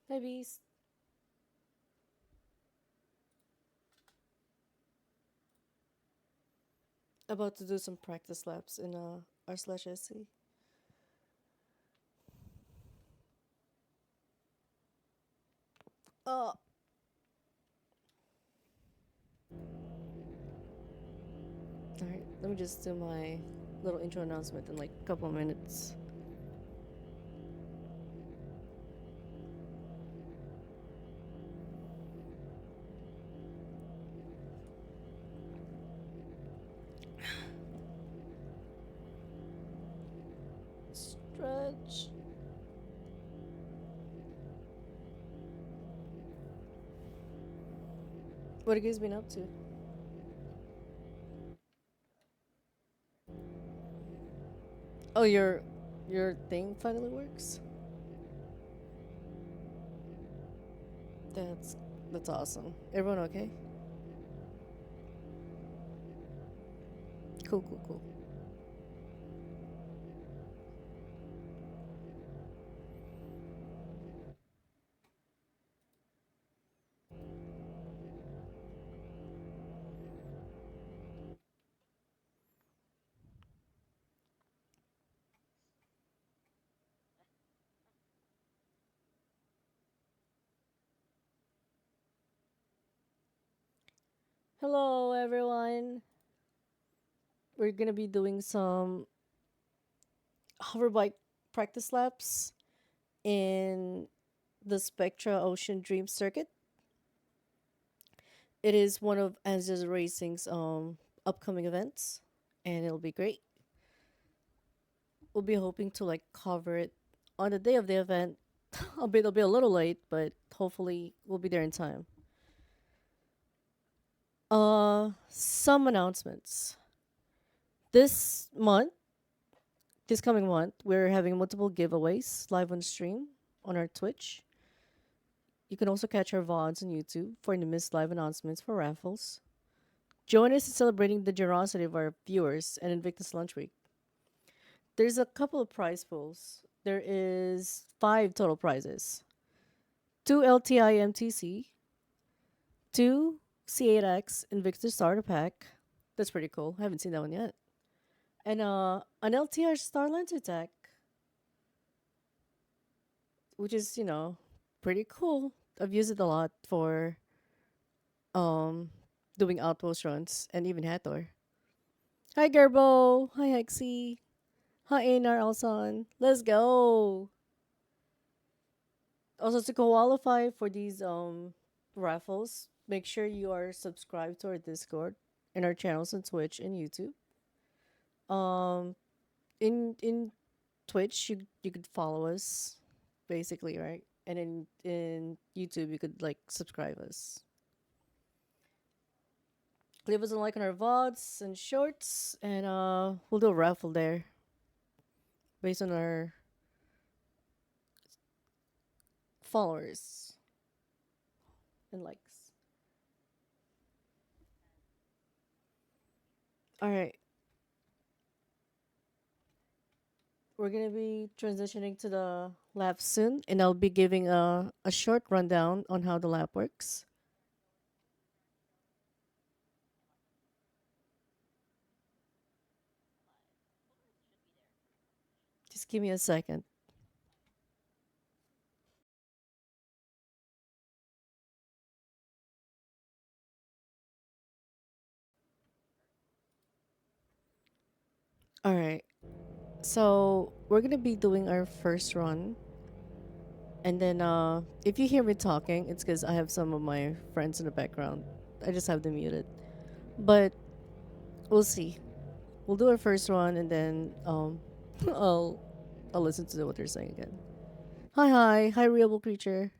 Hi, Beast. About to do some practice laps in r/sc. Oh, alright. Let me just do my little intro announcement in like a couple of minutes. Stretch. What have you guys been up to? Oh, your thing finally works. That's that's awesome. Everyone okay? Cool, cool, cool. Hello, everyone. We're gonna be doing some hover bike practice laps in the Spectra Ocean Dream Circuit. It is one of ANZIA's Racing's upcoming events, and it'll be great. We'll be hoping to like cover it on the day of the event. Albeit it'll be a little late, but hopefully we'll be there in time. Some announcements. This month, this coming month, we're having multiple giveaways live on stream on our Twitch. You can also catch our VODs on YouTube for the missed live announcements for raffles. Join us in celebrating the generosity of our viewers and Invictus Lunch Week. There's a couple of prize pools. There is 5 total prizes. 2 LTI MTC, 2 C8X Invictus Starter Pack. That's pretty cool. I haven't seen that one yet. And an LTR Star Lens Attack, which is, pretty cool. I've used it a lot for um doing outpost runs and even Hathor. Hi Gerbo. Hi Hexy. Hi Einar Alson. Let's go. Also, to qualify for these raffles, make sure you are subscribed to our Discord and our channels on Twitch and YouTube. Um, in Twitch, you could follow us, basically, right? And in YouTube, you could like subscribe us. Leave us a like on our VODs and shorts, and we'll do a raffle there based on our followers and likes. All right. We're gonna be transitioning to the lab soon, and I'll be giving a short rundown on how the lab works. Just give me a second. All right. So we're gonna be doing our first run, and then if you hear me talking, it's because I have some of my friends in the background. I just have them muted, but we'll see. We'll do our first run, and then I'll I'll listen to what they're saying again. Hi, real creature.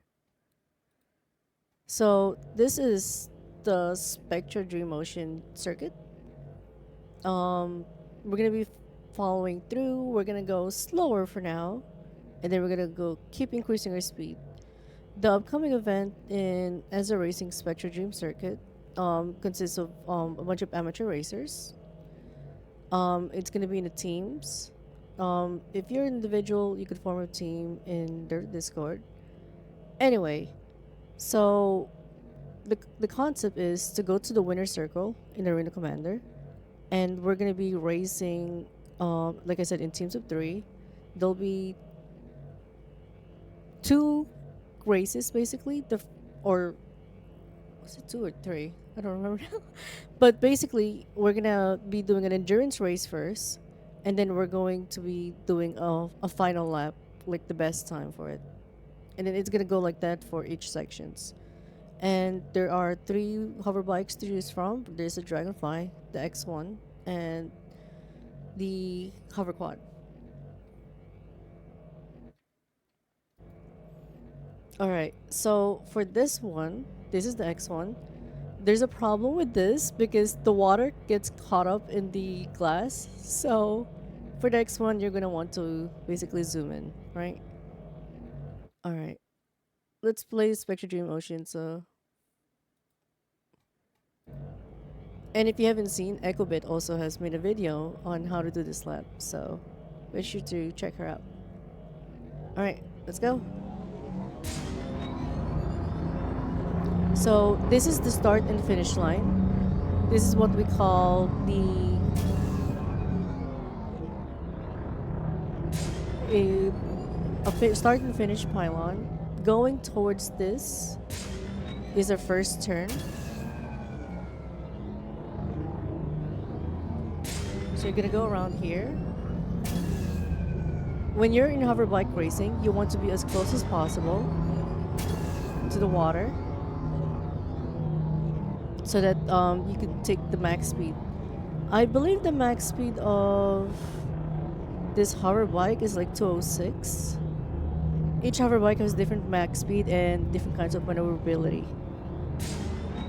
So this is the Spectra Dream Motion circuit. Um, we're gonna be following through. We're gonna go slower for now, and then we're gonna go keep increasing our speed. The upcoming event in as a racing Spectra Dream circuit consists of a bunch of amateur racers. It's gonna be in the teams. If you're an individual, you could form a team in their Discord. Anyway, so the concept is to go to the winner circle in Arena Commander, and we're gonna be racing. Like I said, in teams of three, there'll be two races basically. Or was it two or three? I don't remember now. But basically, we're gonna be doing an endurance race first, and then we're going to be doing a final lap, like the best time for it, and then it's gonna go like that for each sections. And there are three hover bikes to choose from. There's a Dragonfly, the X1, and the hover quad. All right. So for this one, this is the X1. There's a problem with this because the water gets caught up in the glass. So for the X1, you're gonna want to basically zoom in, right? All right. Let's play Spectra Dream Ocean. So, and if you haven't seen, EchoBit also has made a video on how to do this lap. So make sure to check her out. All right, let's go. So this is the start and finish line. This is what we call a, start and finish pylon. Going towards this is our first turn. So you're gonna go around here. When you're in hover bike racing, you want to be as close as possible to the water so that you could take the max speed. I believe the max speed of this hover bike is like 206. Each hover bike has different max speed and different kinds of maneuverability.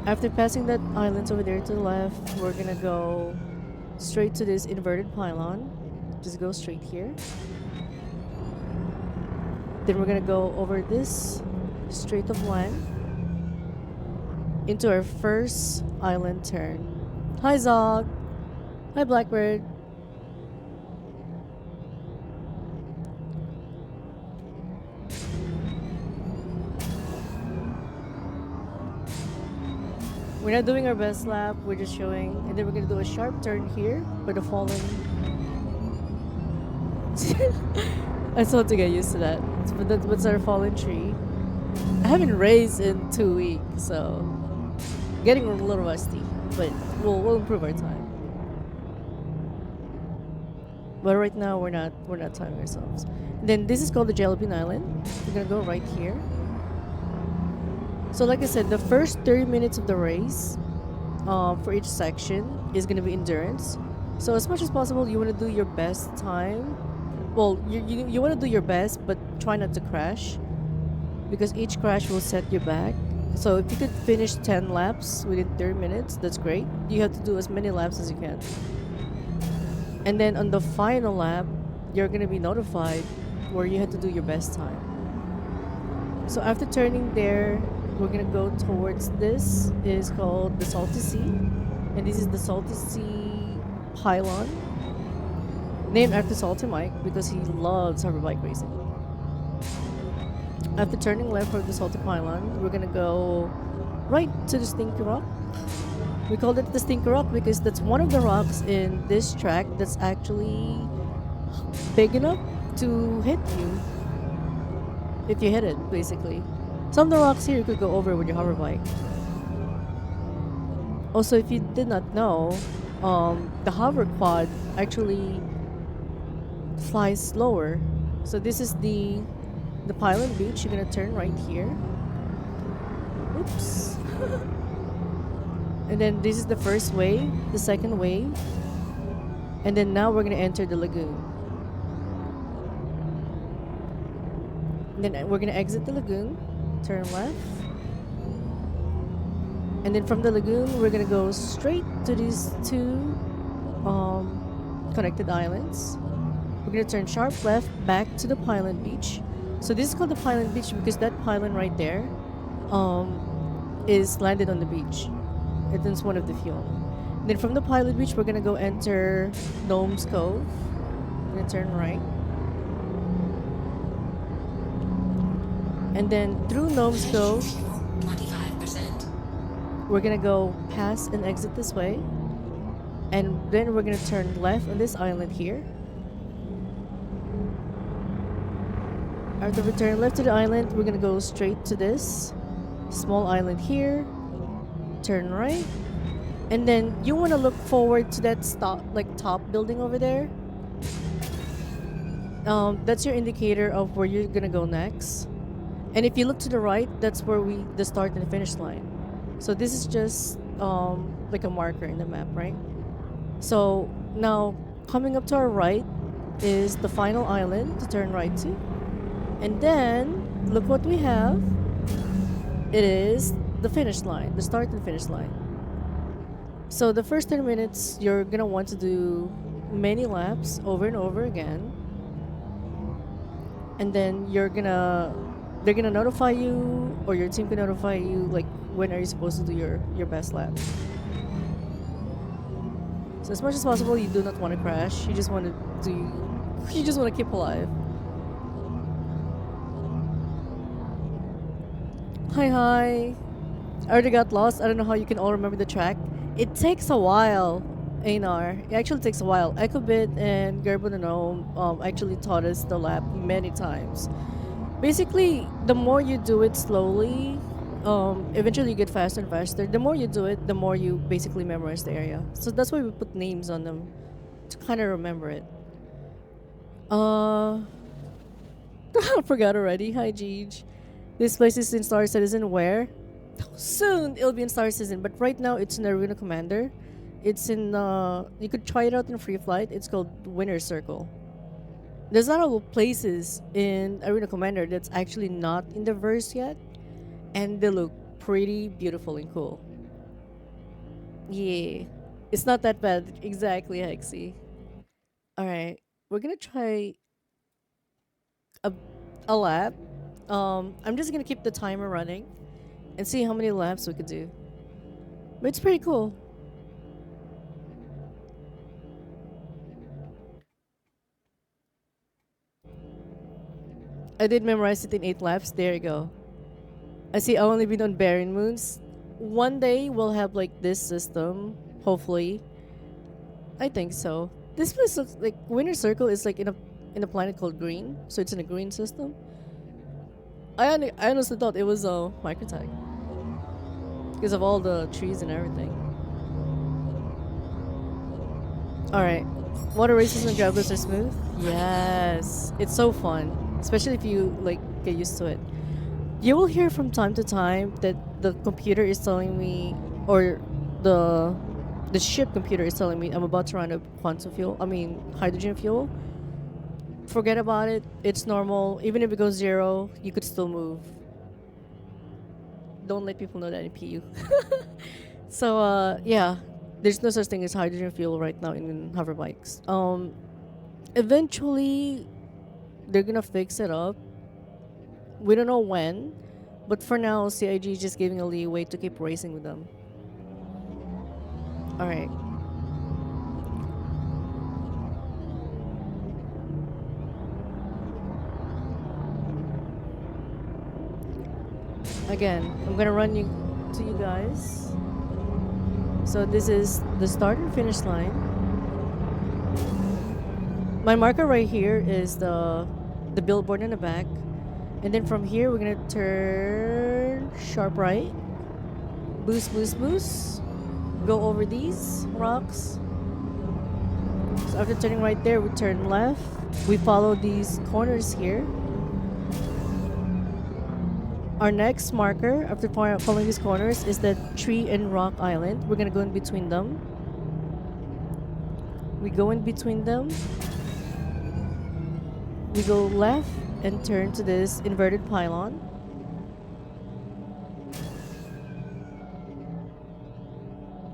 After passing that islands over there to the left, we're gonna go straight to this inverted pylon. Just go straight here. Then we're gonna go over this straight of land into our first island turn. Hi Zog! Hi Blackbird! We're not doing our best lap, we're just showing, and then we're gonna do a sharp turn here for the falling. I still have to get used to that. But that's what's our fallen tree. I haven't raced in 2 weeks, so getting a little rusty, but we'll improve our time. But right now we're not timing ourselves. Then this is called the Jelly Bean Island. We're gonna go right here. So like I said, the first 30 minutes of the race for each section is gonna be endurance. So as much as possible, you want to do your best time. Well, you want to do your best, but try not to crash, because each crash will set you back. So if you could finish 10 laps within 30 minutes, that's great. You have to do as many laps as you can. And then on the final lap, you're going to be notified where you had to do your best time. So after turning there, we're going to go towards this. It is called the Salty Sea. And this is the Salty Sea pylon, named after Salty Mike because he loves hover bike racing. After turning left for the Salty Pylon, we're gonna go right to the Stinky Rock. We called it the Stinky Rock because that's one of the rocks in this track that's actually big enough to hit you if you hit it, basically. Some of the rocks here you could go over with your hover bike. Also, if you did not know, the hover quad actually flies slower. So this is the pylon beach. You're gonna turn right here. Oops. And then this is the first wave, the second wave, and then now we're gonna enter the lagoon. And then we're gonna exit the lagoon, turn left, and then from the lagoon we're gonna go straight to these two connected islands. We're gonna turn sharp left back to the pylon beach. So this is called the pylon beach because that pylon right there is landed on the beach. It's one of the few. Then from the pylon beach, we're gonna go enter Gnome's Cove. We're gonna turn right. And then through Gnome's Cove, we're gonna go past and exit this way. And then we're gonna turn left on this island here. After we turn left to the island, we're gonna go straight to this small island here. Turn right. And then you wanna look forward to that top building over there. That's your indicator of where you're gonna go next. And if you look to the right, that's where the start and finish line. So this is just like a marker in the map, right? So now coming up to our right is the final island to turn right to. And then look what we have. It is the finish line, the start and finish line. So the first 10 minutes, you're gonna want to do many laps over and over again. And then they're gonna notify you, or your team can notify you, like when are you supposed to do your best lap. So as much as possible, you do not want to crash. You just want to keep alive. Hi. I already got lost. I don't know how you can all remember the track. It takes a while, Einar. It actually takes a while. Ecobit and Gerbo the Gnome actually taught us the lap many times. Basically, the more you do it slowly, eventually you get faster and faster. The more you do it, the more you basically memorize the area. So that's why we put names on them, to kind of remember it. I forgot already. Hi, Jeej. This place is in Star Citizen. Where? Soon it'll be in Star Citizen, but right now it's in Arena Commander. It's in, you could try it out in Free Flight. It's called Winner's Circle. There's a lot of places in Arena Commander that's actually not in the verse yet, and they look pretty beautiful and cool. Yeah, it's not that bad. Exactly, Hexy. Alright, we're gonna try a lap. I'm just gonna keep the timer running and see how many laps we could do. But it's pretty cool. I did memorize it in 8 laps. There you go. I see I've only been on Barren Moons. One day we'll have like this system, hopefully. I think so. This place looks like Winter Circle is like in a planet called Green, so it's in a green system. I honestly thought it was a microtech because of all the trees and everything. All right, water races and grapplers are smooth. Yes, it's so fun, especially if you like get used to it. You will hear from time to time that the computer is telling me, or the ship computer is telling me I'm about to run out of hydrogen fuel. Forget about it. It's normal. Even if it goes 0, you could still move. Don't let people know that in PU. So yeah, there's no such thing as hydrogen fuel right now in hover bikes. Eventually they're gonna fix it up. We don't know when, but for now CIG is just giving a leeway to keep racing with them. All right. Again, I'm gonna run you to you guys. So this is the start and finish line. My marker right here is the billboard in the back. And then from here, we're gonna turn sharp right. Boost, boost, boost. Go over these rocks. So after turning right there, we turn left. We follow these corners here. Our next marker, after following these corners, is the tree and rock island. We're gonna go in between them. We go in between them. We go left and turn to this inverted pylon.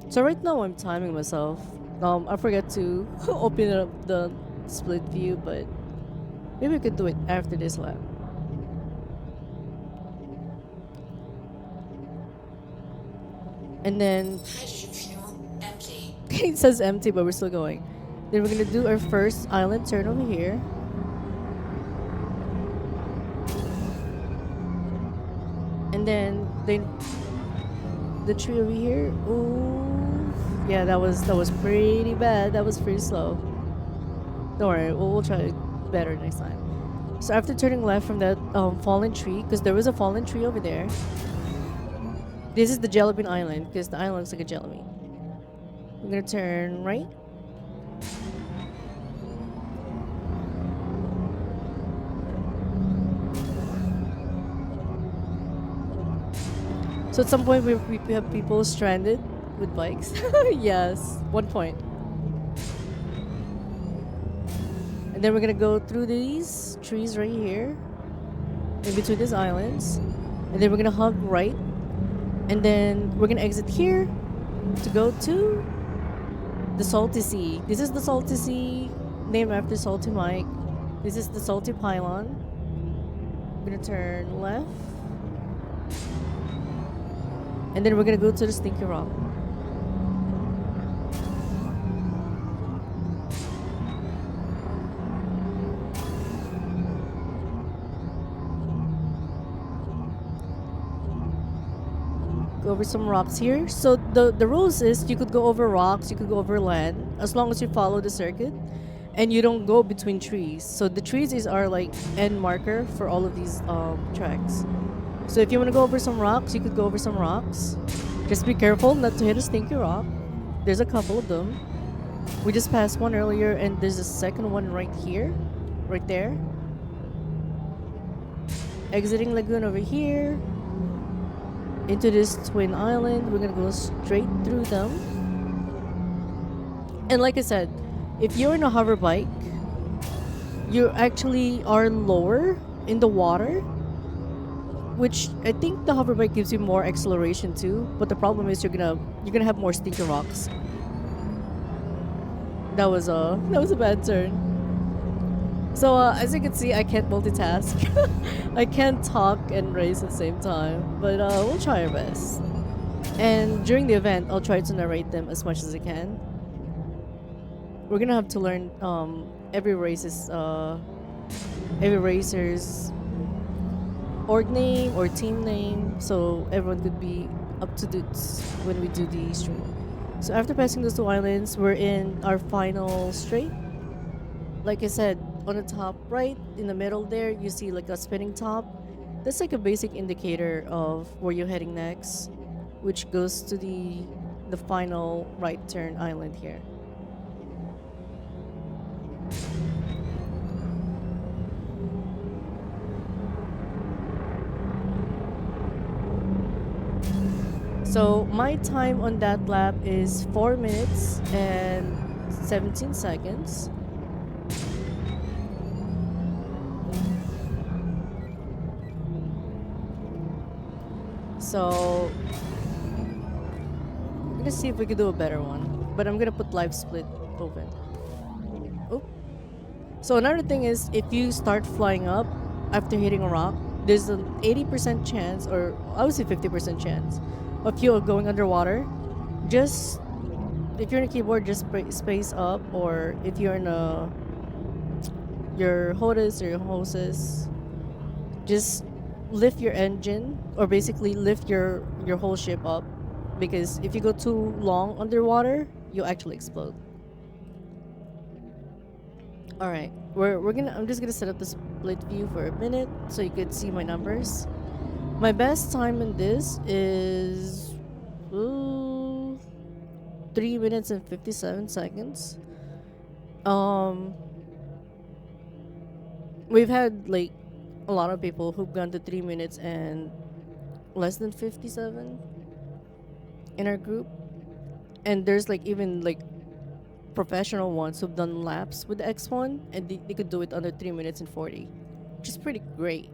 So right now I'm timing myself. I forgot to open up the split view, but maybe we could do it after this lap. And then it says empty, but we're still going. Then we're gonna do our first island turn over here. And then the tree over here. Ooh, yeah, that was pretty bad. That was pretty slow. Don't worry, we'll try better next time. So after turning left from that fallen tree, because there was a fallen tree over there. This is the jelly bean island, because the island looks like a jelly bean. We're gonna turn right. So at some point we have people stranded with bikes. Yes, 1 point. And then we're gonna go through these trees right here, in between these islands. And then we're gonna hug right. And then we're gonna exit here to go to the Salty Sea. This is the Salty Sea, named after Salty Mike. This is the Salty Pylon. We're gonna turn left. And then we're gonna go to the Stinky Rock. Go over some rocks here. So the rules is you could go over rocks, you could go over land, as long as you follow the circuit, and you don't go between trees. So the trees is our like end marker for all of these tracks. So if you want to go over some rocks, you could go over some rocks. Just be careful not to hit a stinky rock. There's a couple of them. We just passed one earlier, and there's a second one right here, right there. Exiting lagoon over here. Into this twin island. We're gonna go straight through them. And like I said, if you're in a hover bike, you actually are lower in the water, which I think the hover bike gives you more acceleration too. But the problem is you're gonna have more stinky rocks. That was a bad turn. So as you can see, I can't multitask. I can't talk and race at the same time, but we'll try our best. And during the event, I'll try to narrate them as much as I can. We're gonna have to learn every racer's org name or team name, so everyone could be up to date when we do the stream. So after passing those two islands, we're in our final straight. Like I said, on the top right, in the middle there, you see like a spinning top. That's like a basic indicator of where you're heading next, which goes to the final right turn island here. So my time on that lap is 4 minutes and 17 seconds. So I'm gonna see if we could do a better one. But I'm gonna put live split open. Oh. So another thing is if you start flying up after hitting a rock, there's an 80% chance, or I would say 50% chance, of you going underwater. Just if you're in a keyboard, just space up, or if you're in a your HOTAS or your hoses, just lift your engine, or basically lift your whole ship up, because if you go too long underwater, you'll actually explode. All right, I'm just gonna set up the split view for a minute so you could see my numbers. My best time in this is ooh, 3 minutes and 57 seconds. Um, we've had like a lot of people who've gone to 3 minutes and less than 57 in our group, and there's like even like professional ones who've done laps with the X1, and they could do it under 3 minutes and 40, which is pretty great.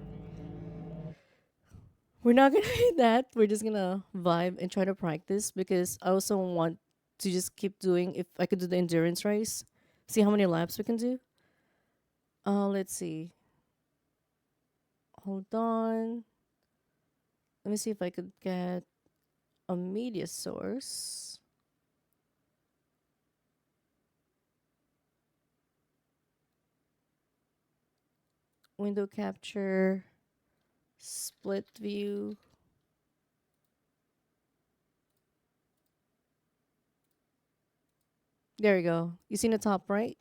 We're not gonna hit that. We're just gonna vibe and try to practice, because I also want to just keep doing, if I could do the endurance race, see how many laps we can do. Let's see. Hold on. Let me see if I could get a media source. Window capture, split view. There you go. You see the top right?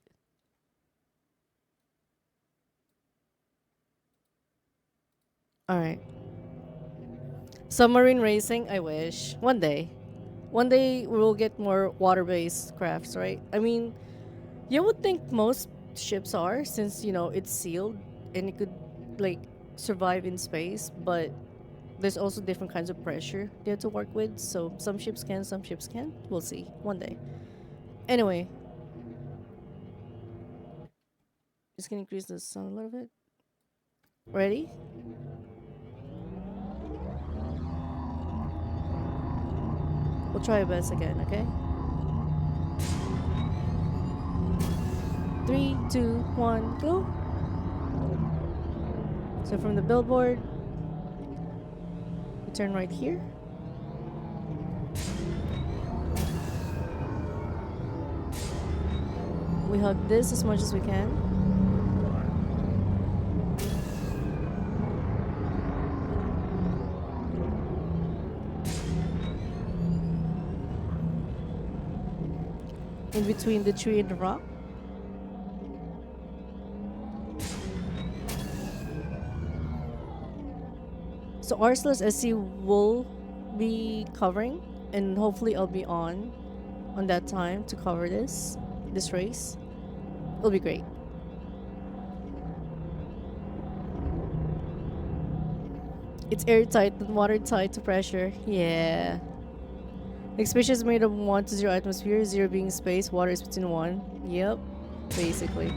All right. Submarine racing, I wish. One day. One day we will get more water-based crafts, right? I mean, you would think most ships are, since, it's sealed and it could, like, survive in space, but there's also different kinds of pressure they have to work with, so some ships can, some ships can't. We'll see. One day. Anyway, just gonna increase the sound a little bit. Ready? We'll try our best again, okay? 3, 2, 1, go. So from the billboard, we turn right here. We hug this as much as we can. In between the tree and the rock. So rslashsc will be covering, and hopefully I'll be on that time to cover this race. It'll be great. It's airtight and watertight to pressure. Yeah. Like species is made of 1 to 0 atmosphere, 0 being space, water is between 1. Yep. Basically.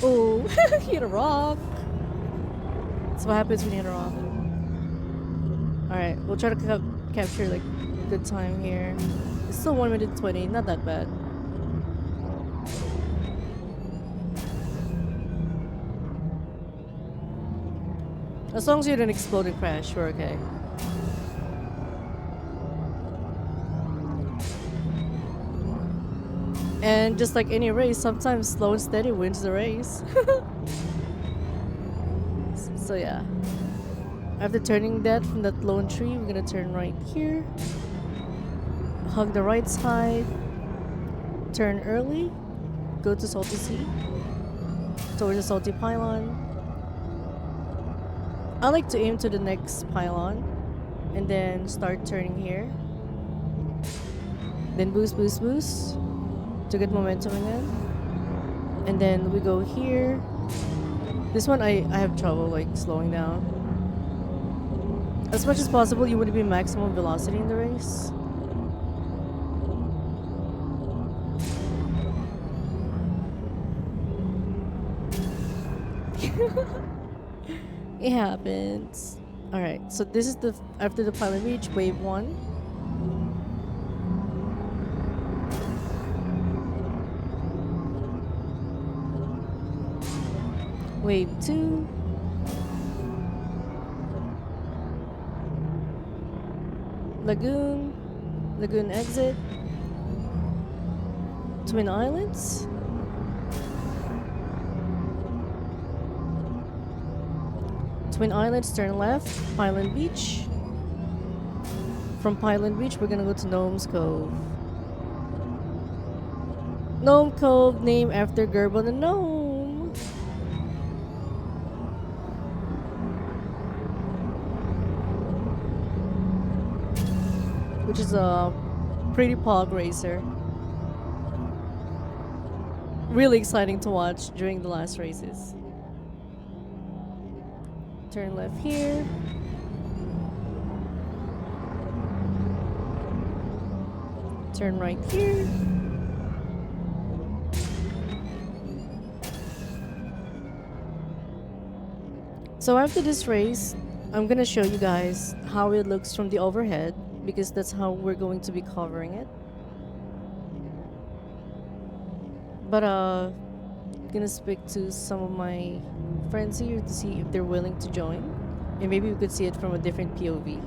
Oh, hit a rock. That's what happens when you hit a rock. Alright, we'll try to capture like good time here. It's still 1 minute 20, not that bad. As long as you don't explode and crash, we're okay. And just like any race, sometimes slow and steady wins the race. So yeah. After turning that from that lone tree, we're gonna turn right here. Hug the right side. Turn early. Go to Salty Sea. Towards the Salty Pylon. I like to aim to the next pylon. And then start turning here. Then boost, boost, boost. To get momentum again. And then we go here. This one I have trouble like slowing down. As much as possible, you would be maximum velocity in the race. It happens. Alright, so this is the after the pilot reach, wave 1. Wave 2. Lagoon exit. Twin Islands. Twin Islands, turn left, Pylon Beach. From Pylon Beach, we're gonna go to Gnome's Cove. Gnome Cove, named after Gerbil the Gnome. Which is a pretty pog racer. Really exciting to watch during the last races. Turn left here. Turn right here. So after this race, I'm gonna show you guys how it looks from the overhead, because that's how we're going to be covering it. But gonna speak to some of my friends here to see if they're willing to join, and maybe we could see it from a different POV.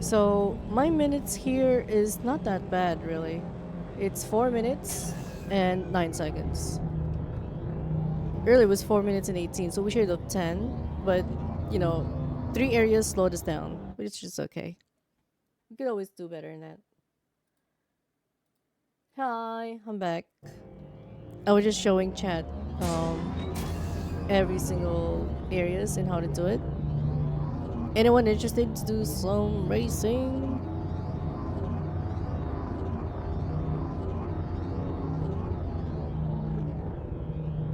So my minutes here is not that bad really. It's 4 minutes and 9 seconds. Earlier it was 4 minutes and 18, so we should have 10, but you know, 3 areas slowed us down, which is just okay. We could always do better than that. Hi, I'm back. I was just showing chat every single areas and how to do it. Anyone interested to do some racing?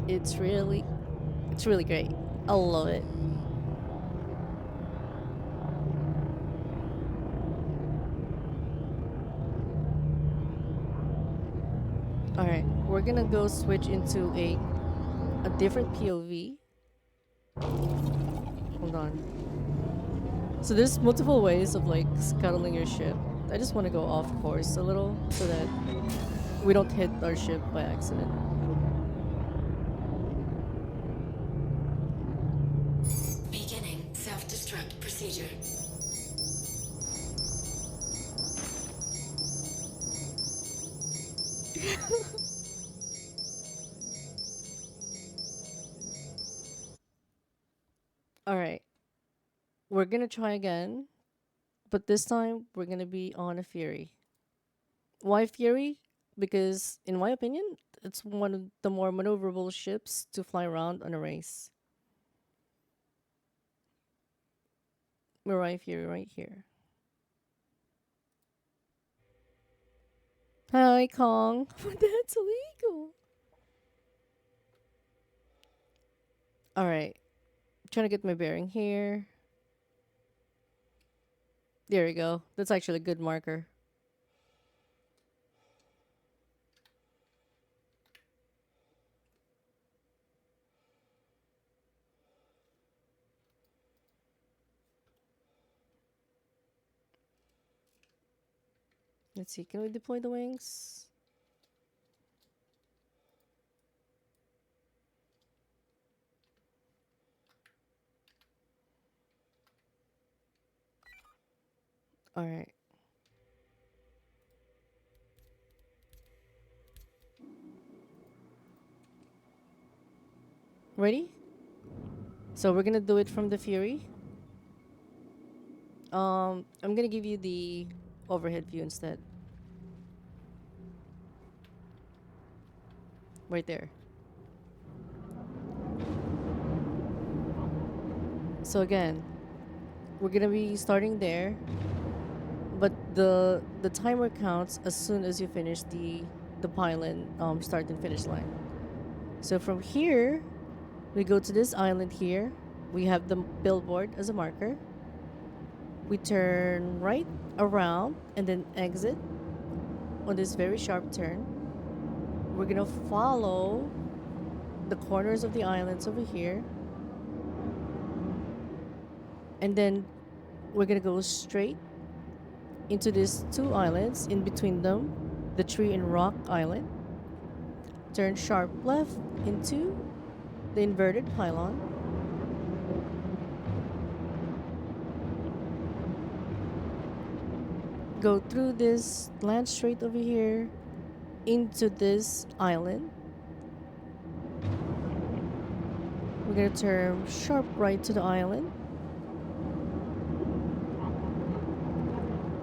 It's really, it's really great. I love it. All right, we're gonna go switch into a different POV. Hold on. So there's multiple ways of like scuttling your ship. I just want to go off course a little so that we don't hit our ship by accident. Beginning self-destruct procedure. All right, we're gonna try again, but this time we're gonna be on a Fury. Why Fury? Because in my opinion, it's one of the more maneuverable ships to fly around on a race. Mirai Fury right here. Hi Kong. That's illegal. All right, trying to get my bearing here. There we go. That's actually a good marker. Let's see, can we deploy the wings? All right. Ready? So we're gonna do it from the Fury. I'm gonna give you the overhead view instead. Right there. So again, we're gonna be starting there, but the timer counts as soon as you finish the pylon start and finish line. So from here, we go to this island here. We have the billboard as a marker. We turn right around and then exit on this very sharp turn. We're gonna follow the corners of the islands over here, and then we're gonna go straight into these 2 islands, in between them the tree and rock island. Turn sharp left into the inverted pylon. Go through this land straight over here into this island. We're gonna turn sharp right to the island,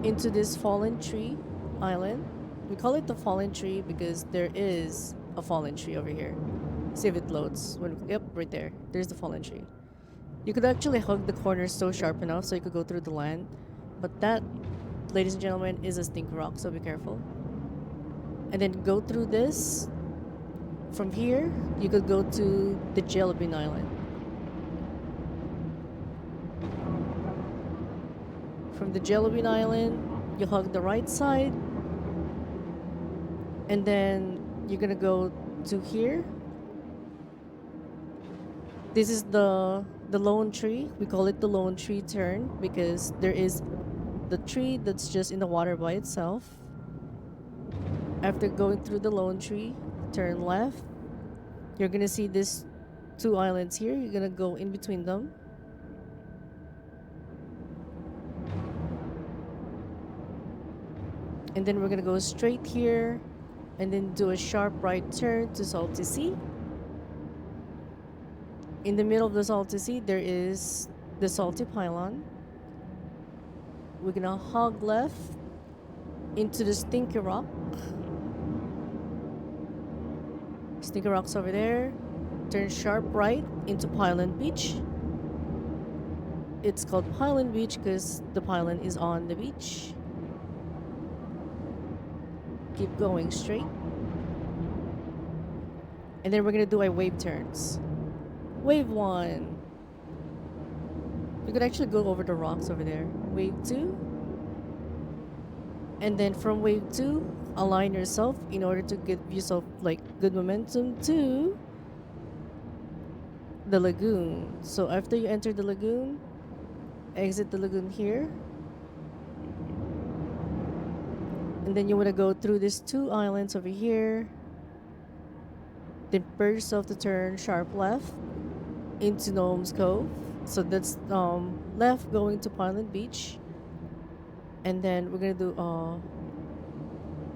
into this fallen tree island. We call it the fallen tree because there is a fallen tree over here. See if it loads. Yep, right there. There's the fallen tree. You could actually hug the corners so sharp enough so you could go through the land, but that, ladies and gentlemen, is a stink rock, so be careful. And then go through this. From here, you could go to the Jelly Bean Island. From the Jelly Bean Island, you hug the right side, and then you're gonna go to here. This is the lone tree. We call it the lone tree turn because there is the tree that's just in the water by itself. After going through the lone tree, turn left. You're gonna see these 2 islands here. You're gonna go in between them. And then we're gonna go straight here and then do a sharp right turn to Salty Sea. In the middle of the Salty Sea, there is the Salty Pylon. We're gonna hog left into the Stinky Rock. Stinky Rock's over there. Turn sharp right into Pylon Beach. It's called Pylon Beach because the pylon is on the beach. Keep going straight. And then we're gonna do our wave turns. Wave 1. You could actually go over the rocks over there. Wave 2. And then from wave 2, align yourself in order to give yourself like good momentum to the lagoon. So after you enter the lagoon, exit the lagoon here. And then you want to go through these 2 islands over here. Then prepare yourself to turn sharp left into Gnome's Cove. So that's left going to Pylon Beach. And then we're gonna do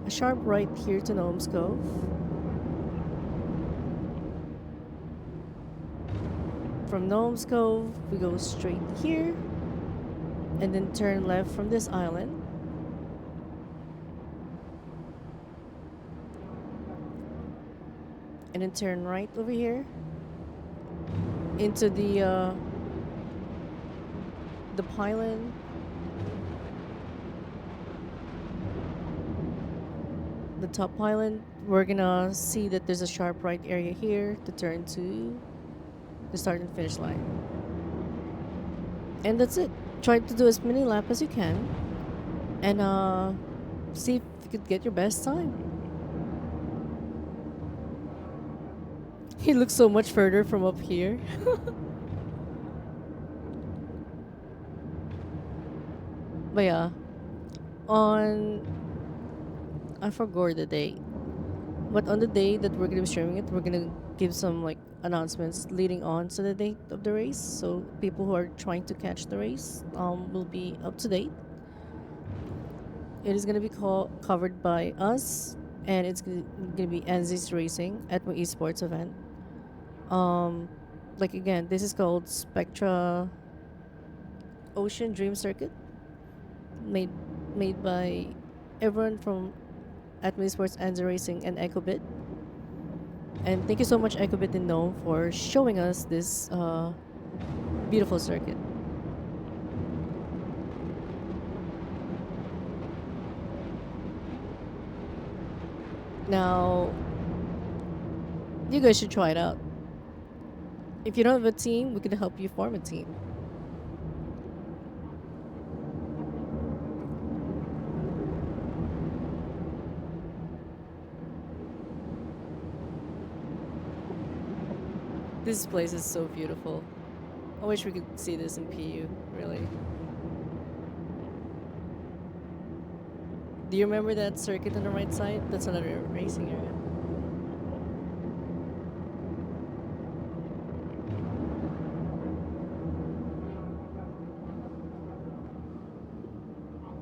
a sharp right here to Gnome's Cove. From Gnome's Cove, we go straight here. And then turn left from this island. And then turn right over here into the pylon. The top pylon. We're gonna see that there's a sharp right area here to turn to the start and finish line. And that's it. Try to do as many laps as you can, and see if you could get your best time. He looks so much further from up here. But yeah, on I forgot the date. But on the day that we're gonna be streaming it, we're gonna give some like announcements leading on to the date of the race. So people who are trying to catch the race will be up to date. It is gonna be covered by us, and it's gonna be ANZIA's Racing at my esports event. Like again, this is called Spectra Ocean Dream Circuit, made by everyone from Atmo Esports, ANZIA Racing, and EcoBit. And thank you so much, EcoBit and Gnome, for showing us this beautiful circuit. Now, you guys should try it out. If you don't have a team, we can help you form a team. This place is so beautiful. I wish we could see this in PU, really. Do you remember that circuit on the right side? That's another racing area.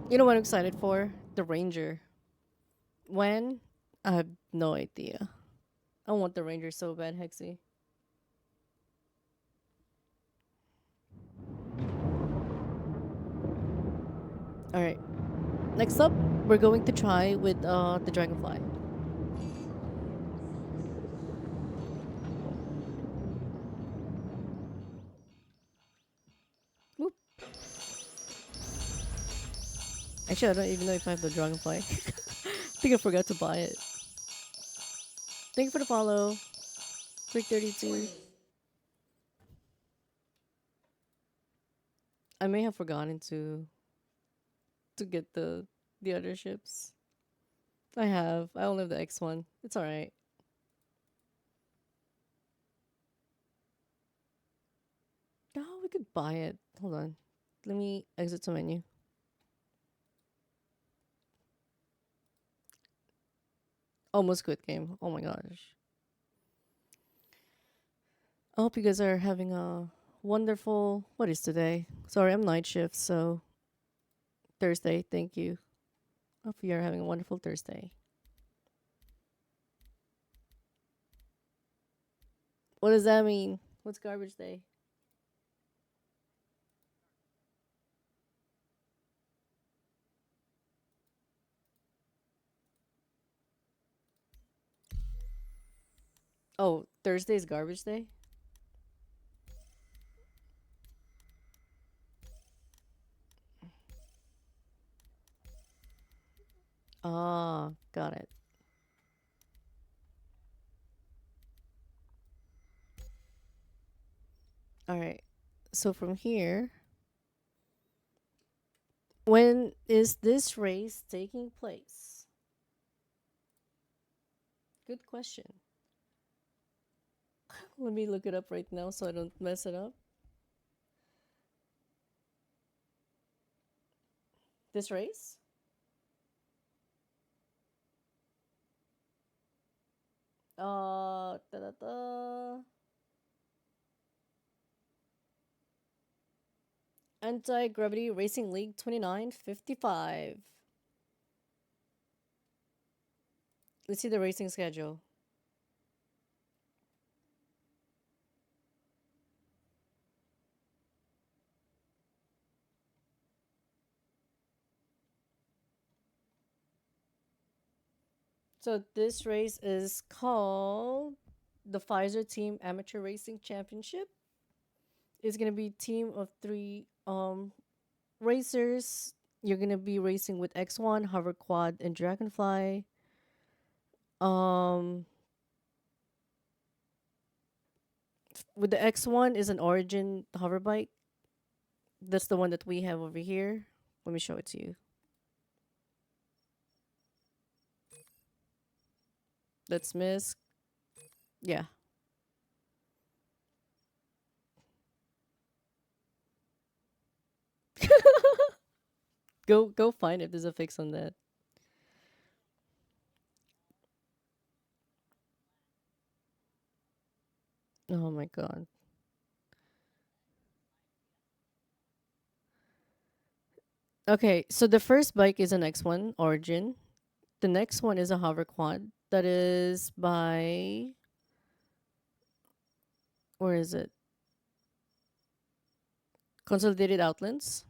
You know what I'm excited for? The Ranger. When? I have no idea. I want the Ranger so bad, Hexy. Alright. Next up, we're going to try with the Dragonfly. Whoop. Actually, I don't even know if I have the Dragonfly. I think I forgot to buy it. Thank you for the follow. Quick 32. I may have forgotten to get the other ships. I have. I only have the X1. It's alright. Oh, we could buy it. Hold on. Let me exit to menu. Almost quit game. Oh my gosh. I hope you guys are having a wonderful. What is today? Sorry, I'm night shift, so Thursday. Thank you. Hope you are having a wonderful Thursday. What does that mean? What's garbage day? Oh, Thursday's garbage day? Ah, got it. All right. So from here, when is this race taking place? Good question. Let me look it up right now so I don't mess it up. This race? Da, da, da. Anti-Gravity Racing League 2955. Let's see the racing schedule. So this race is called the Pfizer Team Amateur Racing Championship. It's gonna be team of three racers. You're gonna be racing with X1, Hover Quad, and Dragonfly. Um, with the X1 is an Origin hover bike. That's the one that we have over here. Let me show it to you. That's Miss. Yeah. Go find if there's a fix on that. Oh my god. Okay, so the first bike is an X1 Origin. The next one is a hover quad. That is by, where is it? Consolidated Outlets.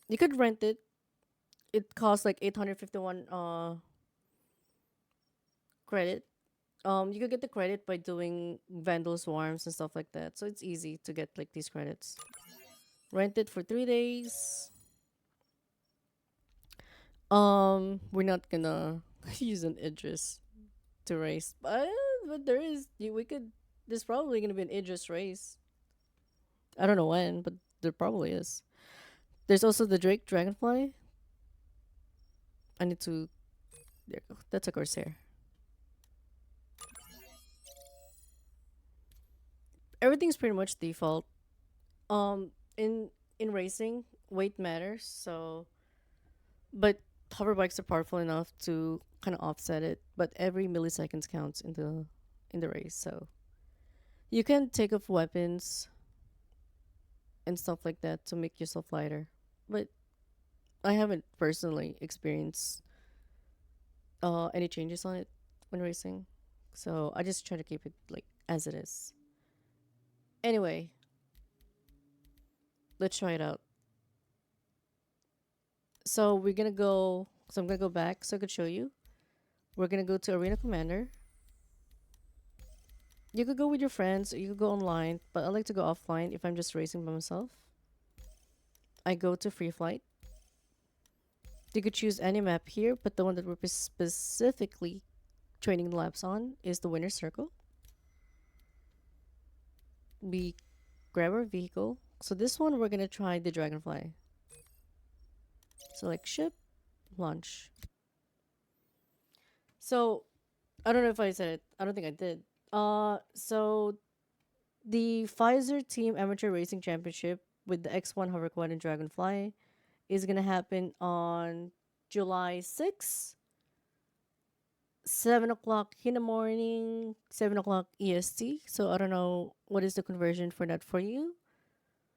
You could rent it. It costs like 851 credit. You could get the credit by doing Vandal Swarms and stuff like that. So it's easy to get like these credits. Rent it for 3 days. We're not gonna use an Idris to race, but there is we could. There's probably gonna be an Idris race. I don't know when, but there probably is. There's also the Drake Dragonfly. I need to. There you go. That's a Corsair. Everything's pretty much default. In racing, weight matters. So, but hover bikes are powerful enough to kind of offset it. But every milliseconds counts in the race. So you can take off weapons and stuff like that to make yourself lighter. But I haven't personally experienced any changes on it when racing. So I just try to keep it like as it is. Anyway, let's try it out. So we're gonna go. So I'm gonna go back so I could show you. We're gonna go to Arena Commander. You could go with your friends or you could go online, but I like to go offline if I'm just racing by myself. I go to Free Flight. You could choose any map here, but the one that we're specifically training the laps on is the winner's circle. We grab our vehicle. So this one we're gonna try the Dragonfly. Select ship, launch. So I don't know if I said it. I don't think I did. So the Pfizer Team Amateur Racing Championship with the X1 Hoverquad and Dragonfly is gonna happen on July 6th, 7 o'clock in the morning, 7 o'clock EST. So I don't know what is the conversion for that for you.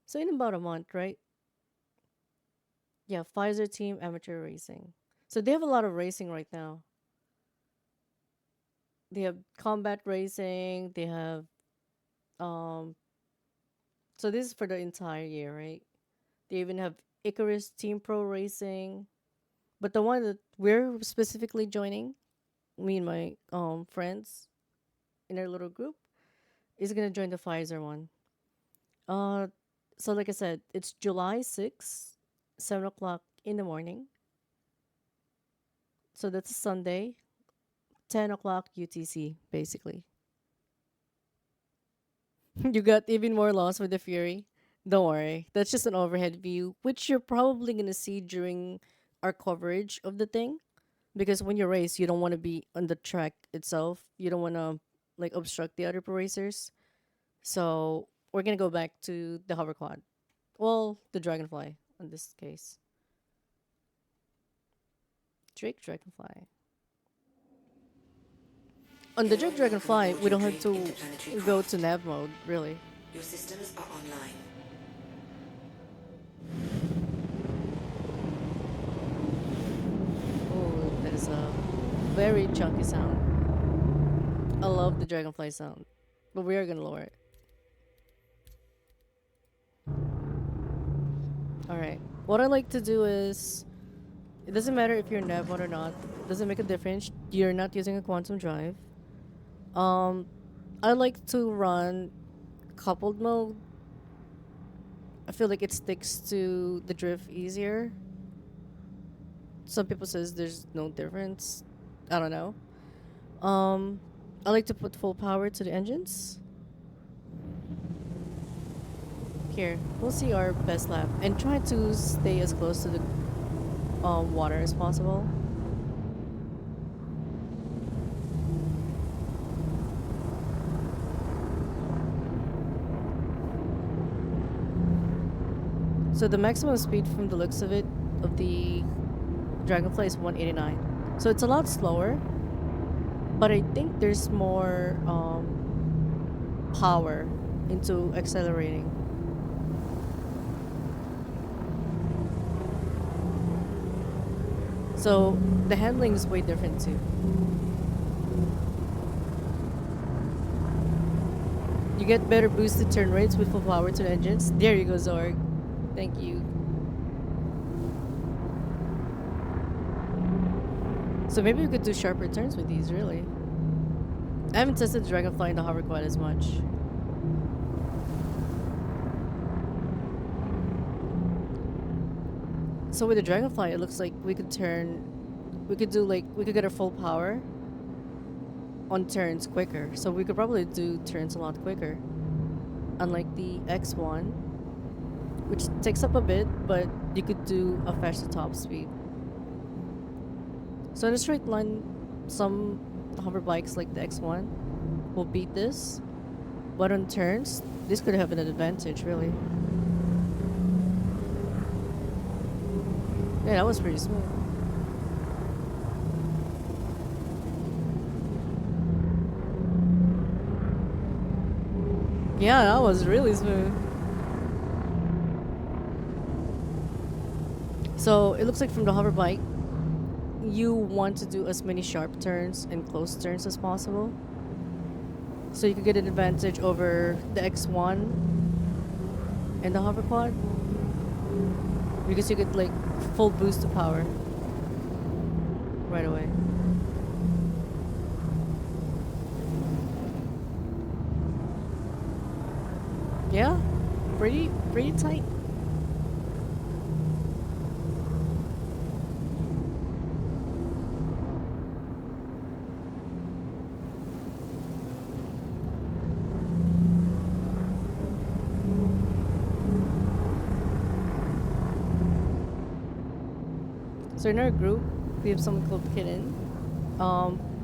So in about a month, right? Yeah, Pfizer Team Amateur Racing. So they have a lot of racing right now. They have combat racing. They have um. So this is for the entire year, right? They even have Icarus Team Pro Racing. But the one that we're specifically joining, me and my friends in our little group, is gonna join the Pfizer one. Uh, so like I said, it's July 6th, 7 o'clock in the morning. So that's a Sunday, 10 o'clock UTC, basically. You got even more lost with the Fury. Don't worry, that's just an overhead view, which you're probably gonna see during our coverage of the thing. Because when you race, you don't want to be on the track itself. You don't want to like obstruct the other racers. So we're gonna go back to the hover quad. Well, the dragonfly in this case. Drake dragonfly. On the Drake dragonfly, we don't have to go to nav mode really. Your systems are online. Oh, that is a very chunky sound. I love the dragonfly sound, but we are gonna lower it. All right. What I like to do is, it doesn't matter if you're in nav mode or not. It doesn't make a difference. You're not using a quantum drive. Um, I like to run coupled mode. I feel like it sticks to the drift easier. Some people says there's no difference. I don't know. Um, I like to put full power to the engines. Here, we'll see our best lap and try to stay as close to the water as possible. So the maximum speed from the looks of it, of the Dragonfly, is 189. So it's a lot slower, but I think there's more power into accelerating. So the handling is way different too. You get better boosted turn rates with full power to the engines. There you go, Zorg. Thank you. So maybe we could do sharper turns with these, really. I haven't tested the Dragonfly in the hover quad as much. So with the Dragonfly, it looks like we could get our full power on turns quicker. So we could probably do turns a lot quicker. Unlike the X1, which takes up a bit, but you could do a faster top speed. So in a straight line, some hover bikes like the X1 will beat this, but on turns, this could have an advantage, really. Yeah, that was pretty smooth. Yeah, that was really smooth. So it looks like from the hover bike, you want to do as many sharp turns and close turns as possible. So you could get an advantage over the X1 and the hover quad. Because you get like full boost of power right away. Yeah, pretty tight. So in our group, we have someone called Kitten.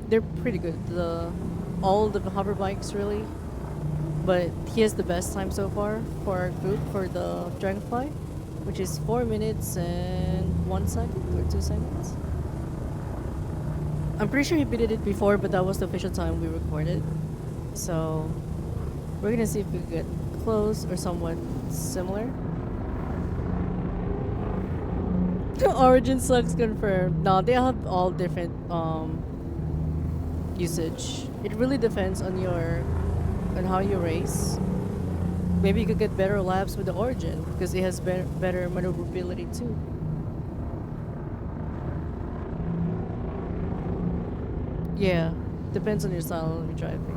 They're pretty good. All the hover bikes really, but he has the best time so far for our group for the Dragonfly, which is 4 minutes and 1 second or 2 seconds. I'm pretty sure he beat it before, but that was the official time we recorded. So we're gonna see if we get close or somewhat similar. Origin sucks confirmed. No, they have all different usage. It really depends on your on how you race. Maybe you could get better laps with the Origin because it has better maneuverability too. Yeah, depends on your style of driving.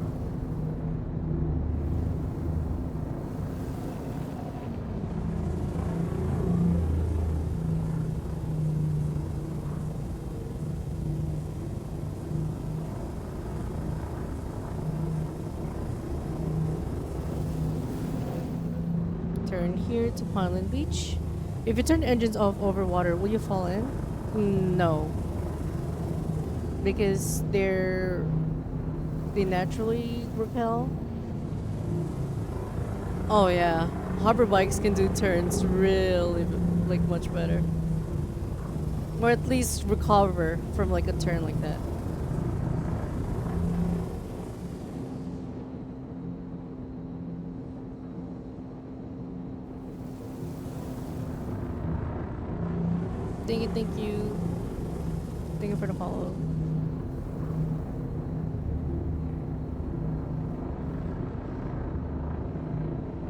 Turn here to Pineland Beach. If you turn the engines off over water, will you fall in? No, because they naturally repel. Oh yeah, harbor bikes can do turns really like much better, or at least recover from like a turn like that. Thank you, thank you for the follow.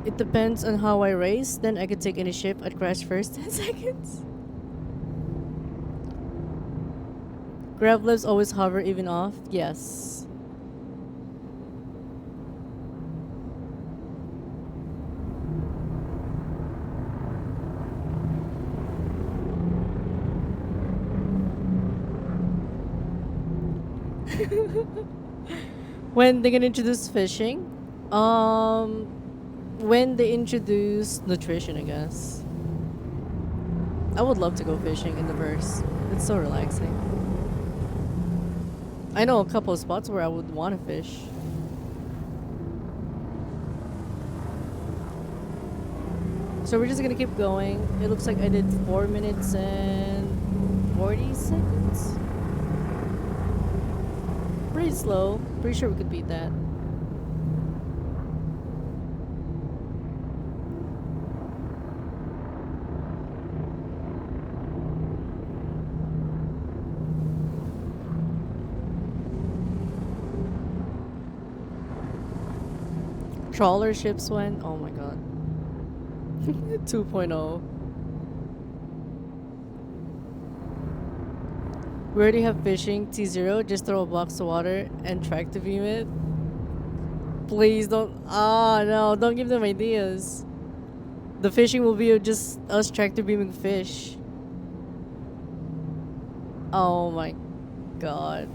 It depends on how I race. Then I could take any ship. I'd crash first 10 seconds. Grab lifts always hover even off. Yes. When they're gonna introduce fishing, um, when they introduce nutrition, I guess. I would love to go fishing in the verse. It's so relaxing. I know a couple of spots where I would want to fish. So we're just gonna keep going. It looks like I did 4 minutes and 40 seconds. Pretty slow. Pretty sure we could beat that. Trawler ships went. Oh my god. 2.0. We already have fishing. T0. Just throw a box of water and track to beam it. Please don't. Ah, no. Don't give them ideas. The fishing will be just us tractor beaming fish. Oh my god.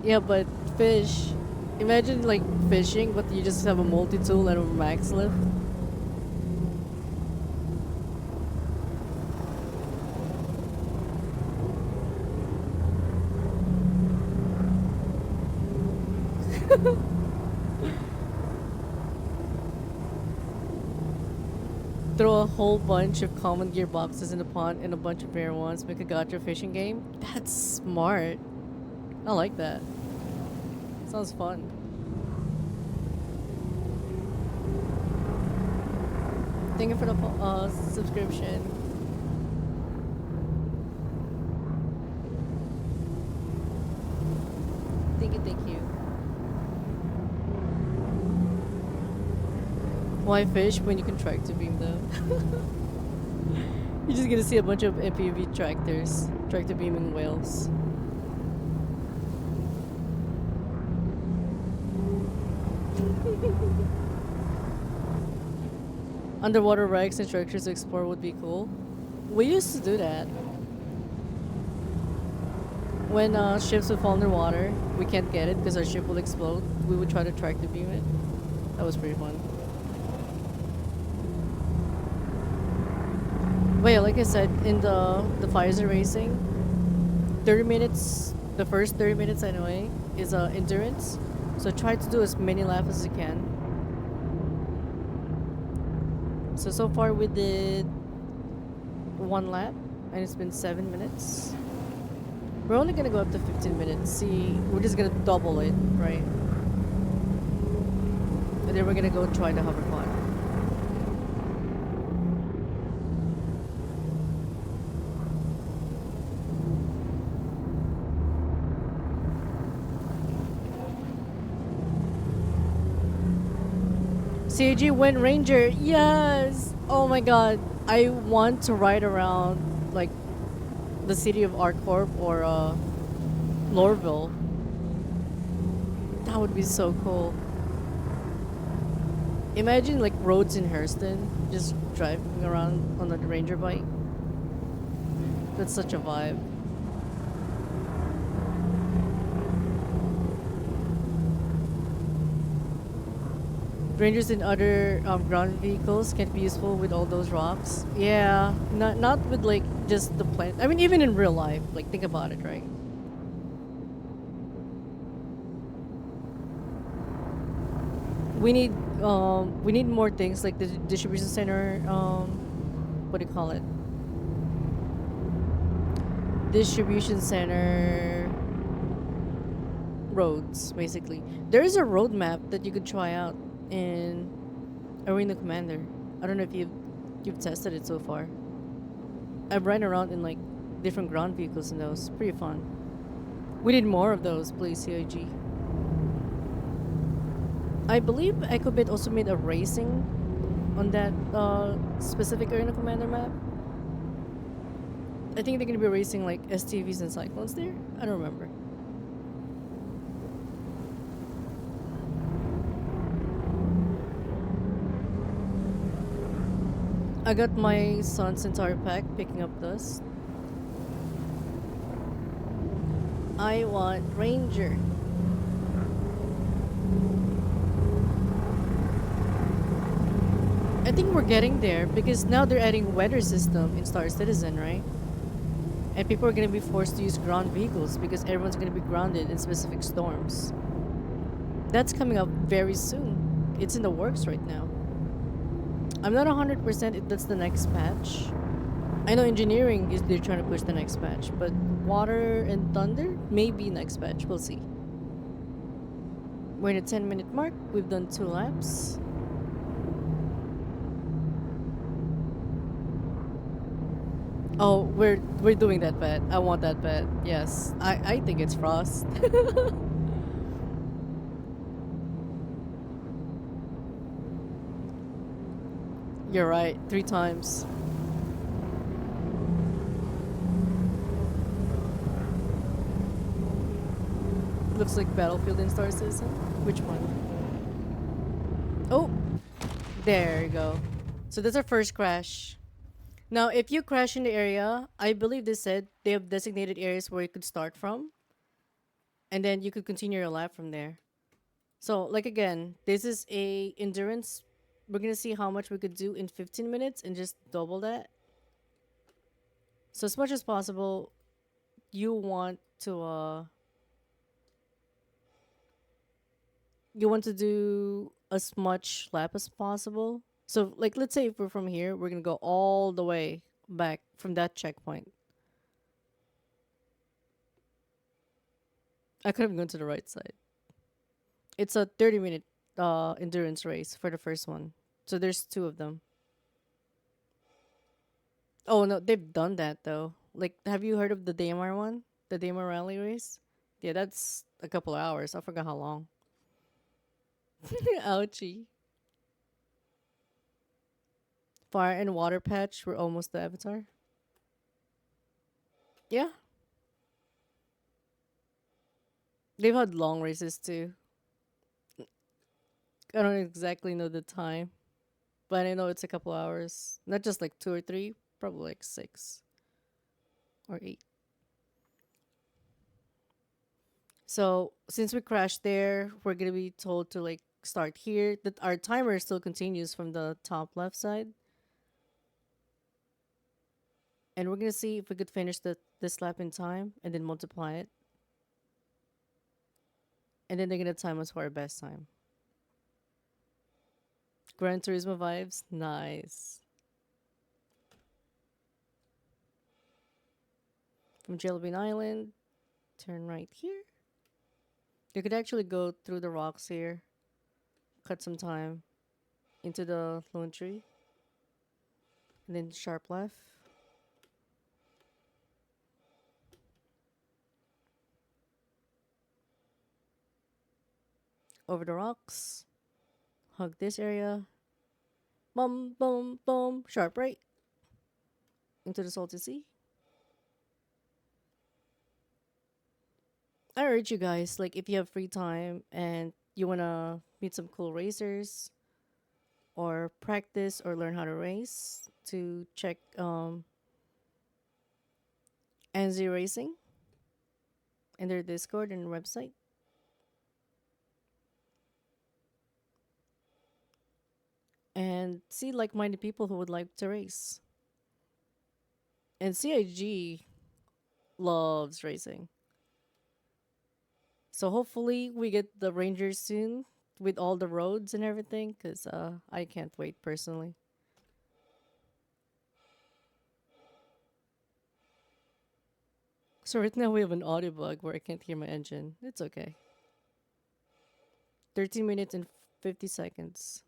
Yeah, but fish. Imagine like fishing, but you just have a multi-tool and a max lift. Throw a whole bunch of common gearboxes in the pond and a bunch of rare ones. Make a gotcha fishing game. That's smart. I like that. Sounds fun. Thank you for the subscription. Thank you, thank you. Why fish when you can tractor beam though? You're just gonna see a bunch of MPV tractors, tractor beaming whales. Underwater wrecks and structures to explore would be cool. We used to do that. When ships would fall underwater, we can't get it because our ship will explode. We would try to tractor beam it. That was pretty fun. But yeah, like I said, in the Pfizer racing, 30 minutes, the first 30 minutes anyway, is endurance. So try to do as many laps as you can. So far we did 1 lap, and it's been 7 minutes. We're only gonna go up to 15 minutes. See, we're just gonna double it, right? And then we're gonna go try the hover quad. CAG went Ranger. Yes. Oh my god. I want to ride around like the city of Arcorp or Lorville. That would be so cool. Imagine like roads in Hurston, just driving around on a Ranger bike. That's such a vibe. Rangers in other ground vehicles can be useful with all those rocks. Yeah, not with like just the plant. I mean, even in real life, like think about it, right? We need more things like the distribution center. What do you call it? Distribution center roads, basically. There is a roadmap that you could try out in Arena Commander. I don't know if you've tested it so far. I've ran around in like different ground vehicles in those. Pretty fun. We need more of those, please, CIG. I believe EchoBit also made a racing on that specific Arena Commander map. I think they're gonna be racing like STVs and Cyclones there. I don't remember. I got my Sun Centaur pack picking up dust. I want Ranger. I think we're getting there because now they're adding weather system in Star Citizen, right? And people are gonna be forced to use ground vehicles because everyone's gonna be grounded in specific storms. That's coming up very soon. It's in the works right now. I'm not 100% if that's the next patch. I know engineering is they're trying to push the next patch, but water and thunder maybe next patch. We'll see. We're at the 10-minute mark. We've done 2 laps. Oh, we're doing that bet. I want that bet. Yes, I think it's Frost. You're right. 3 times. Looks like Battlefield in Star Citizen. Which one? Oh, there you go. So that's our first crash. Now, if you crash in the area, I believe they said they have designated areas where you could start from, and then you could continue your lap from there. So, like again, this is a endurance. We're gonna see how much we could do in 15 minutes and just double that. So as much as possible, you want to you want to do as much lap as possible. So like let's say if we're from here, we're gonna go all the way back from that checkpoint. I could have gone to the right side. It's a 30-minute endurance race for the first one. So there's 2 of them. Oh no, they've done that though. Like have you heard of the Daymar one? The Daymar rally race? Yeah, that's a couple of hours. I forgot how long. Ouchie. Fire and water patch were almost the avatar. Yeah. They've had long races too. I don't exactly know the time, but I know it's a couple hours. Not just like 2 or 3, probably like 6 or 8. So since we crashed there, we're gonna be told to like start here. That our timer still continues from the top left side, and we're gonna see if we could finish this lap in time, and then multiply it, and then they're gonna time us for our best time. Gran Turismo vibes, nice. From Jellybean Island, turn right here. You could actually go through the rocks here, cut some time into the lone tree, and then sharp left. Over the rocks, hug this area. Boom, boom, boom. Sharp right into the salty sea. I urge you guys, like, if you have free time and you wanna meet some cool racers or practice or learn how to race, to check ANZIA Racing in their Discord and website. And see like-minded people who would like to race. And CIG loves racing. So hopefully we get the Rangers soon with all the roads and everything, because I can't wait personally. So right now we have an audio bug where I can't hear my engine. It's okay. 13 minutes and 50 seconds.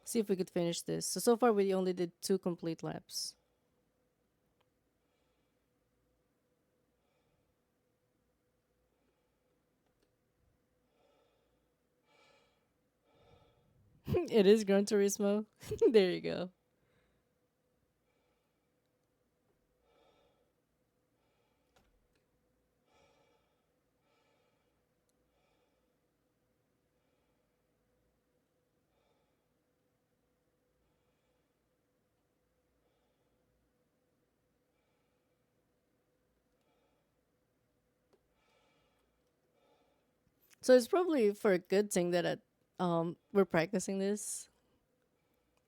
See if we could finish this. So far we only did 2 complete laps. It is Gran Turismo. There you go. So it's probably for a good thing that we're practicing this.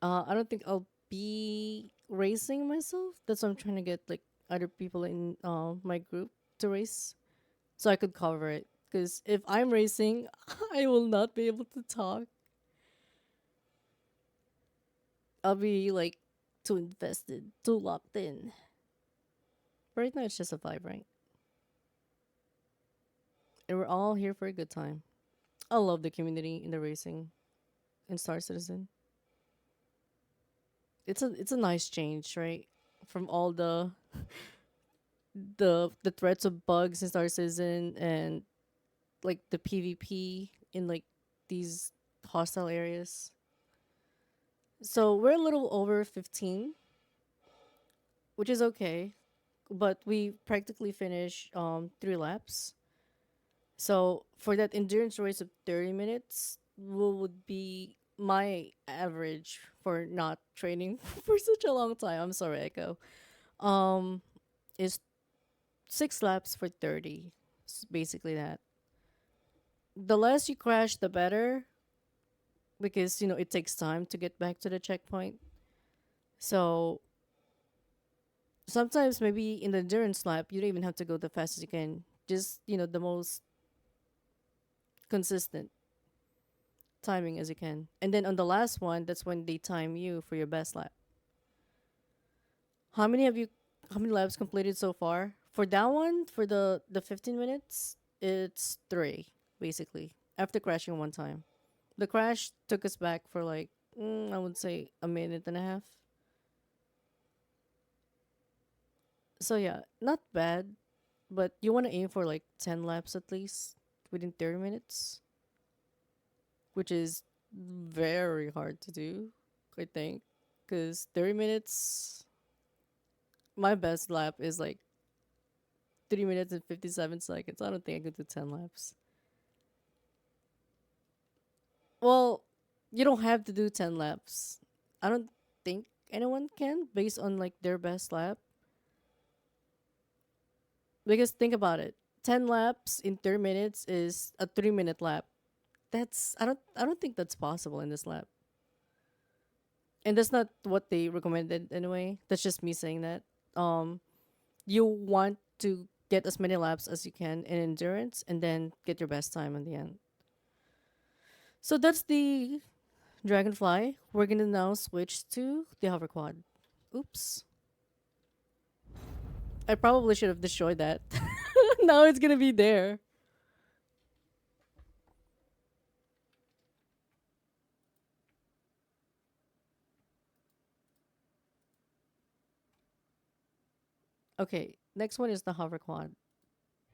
I don't think I'll be racing myself. That's why I'm trying to get like other people in my group to race so I could cover it. Because if I'm racing, I will not be able to talk. I'll be like too invested, too locked in. Right now, it's just a vibe, right? And we're all here for a good time. I love the community in the racing in Star Citizen. It's a nice change, right? From all the threats of bugs in Star Citizen and like the PvP in like these hostile areas. So we're a little over 15, which is okay, but we practically finished 3 laps. So for that endurance race of 30 minutes would be my average for not training for such a long time. I'm sorry, Echo. Um is 6 laps for 30. It's basically that. The less you crash the better, because it takes time to get back to the checkpoint. So sometimes maybe in the endurance lap you don't even have to go the fastest you can. Just the most consistent timing as you can. And then on the last one, that's when they time you for your best lap. How many have you how many laps completed so far? For that one, for the 15 minutes, it's 3 basically after crashing one time. The crash took us back for like I would say a minute and a half. So yeah, not bad, but you want to aim for like 10 laps at least within 30 minutes, which is very hard to do, I think, because 30 minutes, my best lap is like 3 minutes and 57 seconds. I don't think I could do 10 laps. Well, you don't have to do 10 laps. I don't think anyone can based on like their best lap. Because think about it. 10 laps in 30 minutes is a 3-minute lap. That's I don't think that's possible in this lap. And that's not what they recommended anyway. That's just me saying that. Um you want to get as many laps as you can in endurance and then get your best time in the end. So that's the Dragonfly. We're gonna now switch to the hover quad. Oops. I probably should have destroyed that. Now it's gonna be there. Okay. Next one is the hover quad.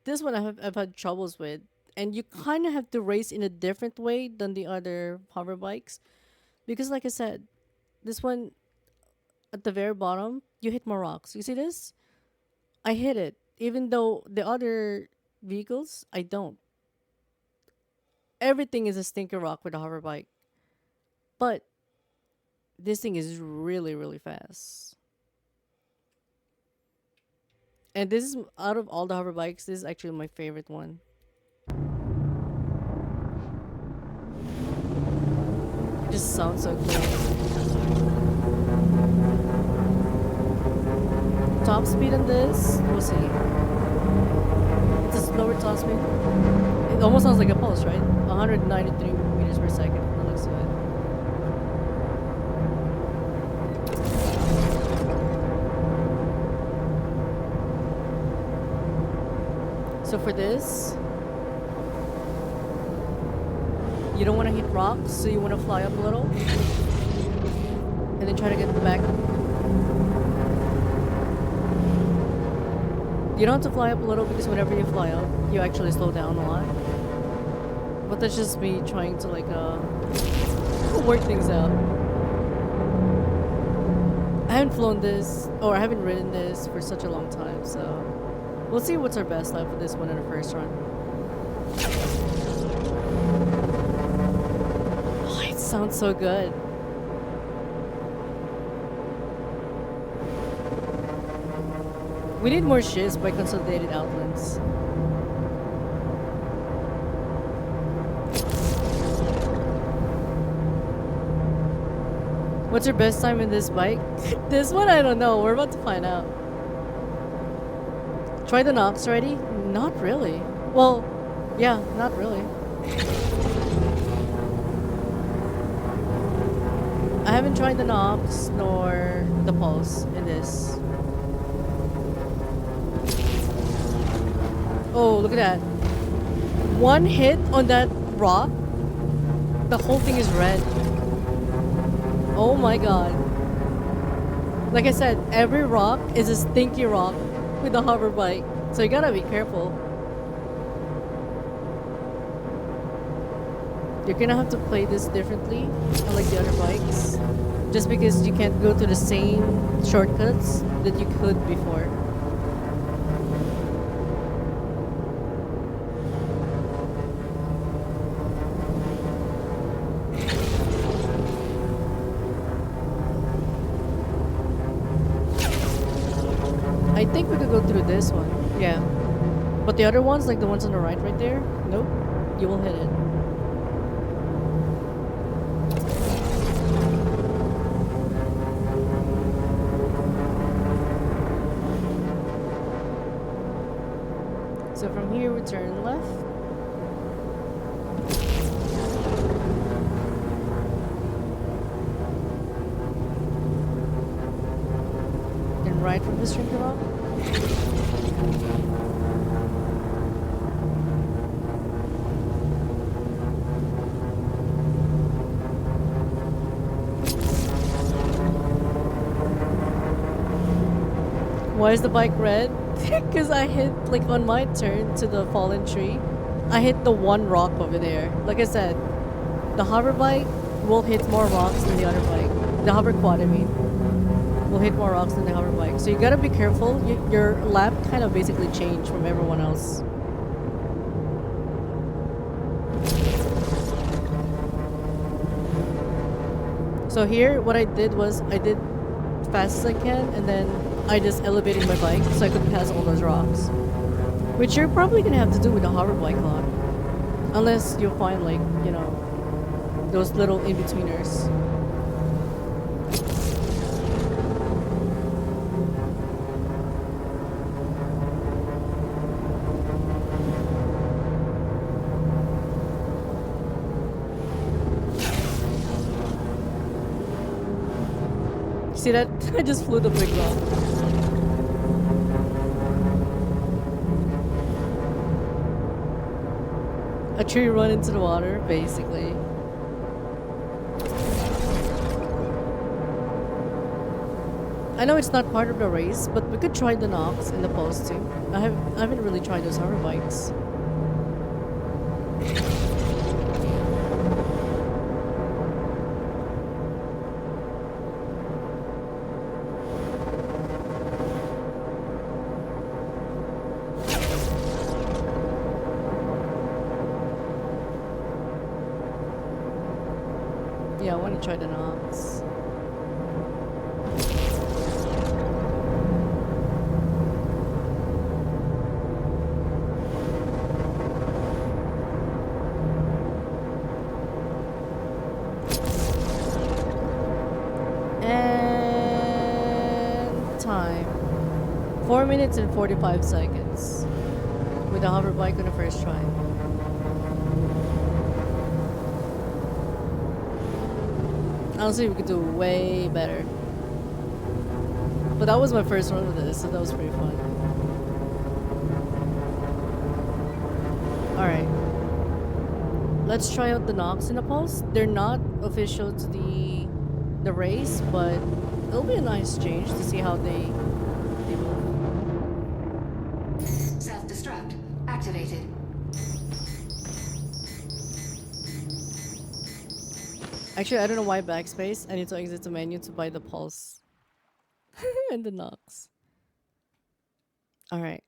This one I've had troubles with, and you kind of have to race in a different way than the other hover bikes because, like I said, this one at the very bottom you hit more rocks. You see this? I hit it, even though the other vehicles I don't. Everything is a stinker rock with a hover bike, but this thing is really really fast. And this is out of all the hover bikes, this is actually my favorite one. It just sounds so cool. Top speed on this, we'll see. It's a slower top speed. It almost sounds like a pulse, right? 193 meters per second. That looks good. So for this, you don't want to hit rocks, so you want to fly up a little, and then try to get back. You don't have to fly up a little because whenever you fly up, you actually slow down a lot. But that's just me trying to like work things out. I haven't flown this, or I haven't ridden this for such a long time, so we'll see what's our best lap for this one in the first run. Oh, it sounds so good. We need more shifts by consolidated outlets. What's your best time in this bike? This one, I don't know. We're about to find out. Try the Nox already? Not really. Well, yeah, not really. I haven't tried the Nox nor the Pulse in this. Oh, look at that. One hit on that rock, the whole thing is red. Oh my god. Like I said, every rock is a stinky rock with a hover bike. So you gotta be careful. You're gonna have to play this differently, unlike the other bikes. Just because you can't go to the same shortcuts that you could before. I think we could go through this one. Yeah. But the other ones, like the ones on the right there, nope. You will hit it. So from here we turn left. And right from this drinking rock. Why is the bike red? Because I hit, like on my turn to the fallen tree, I hit the one rock over there. Like I said, the hover bike will hit more rocks than the other bike. The hover quad, I mean, will hit more rocks than the hover bike. So you gotta be careful. Your lap kind of basically changed from everyone else. So here, what I did was I did fast as I can, and then I just elevated my bike so I could pass all those rocks. Which you're probably gonna have to do with a hover bike a lot. Unless you find, like, you know, those little in-betweeners. See that? I just flew the big rock. A tree run into the water, basically. I know it's not part of the race, but we could try the knocks and the pulse too. I haven't really tried those hover bikes. Yeah, I want to try the knocks. And time. 4 minutes and 45 seconds. With the hover bike on the first try. Honestly, we could do way better. But that was my first run with this, so that was pretty fun. Alright. Let's try out the knocks and the pulse. They're not official to the race, but it'll be a nice change to see how they move. Self-destruct activated. Actually, I don't know why backspace. I need to exit the menu to buy the pulse and the knocks. Alright.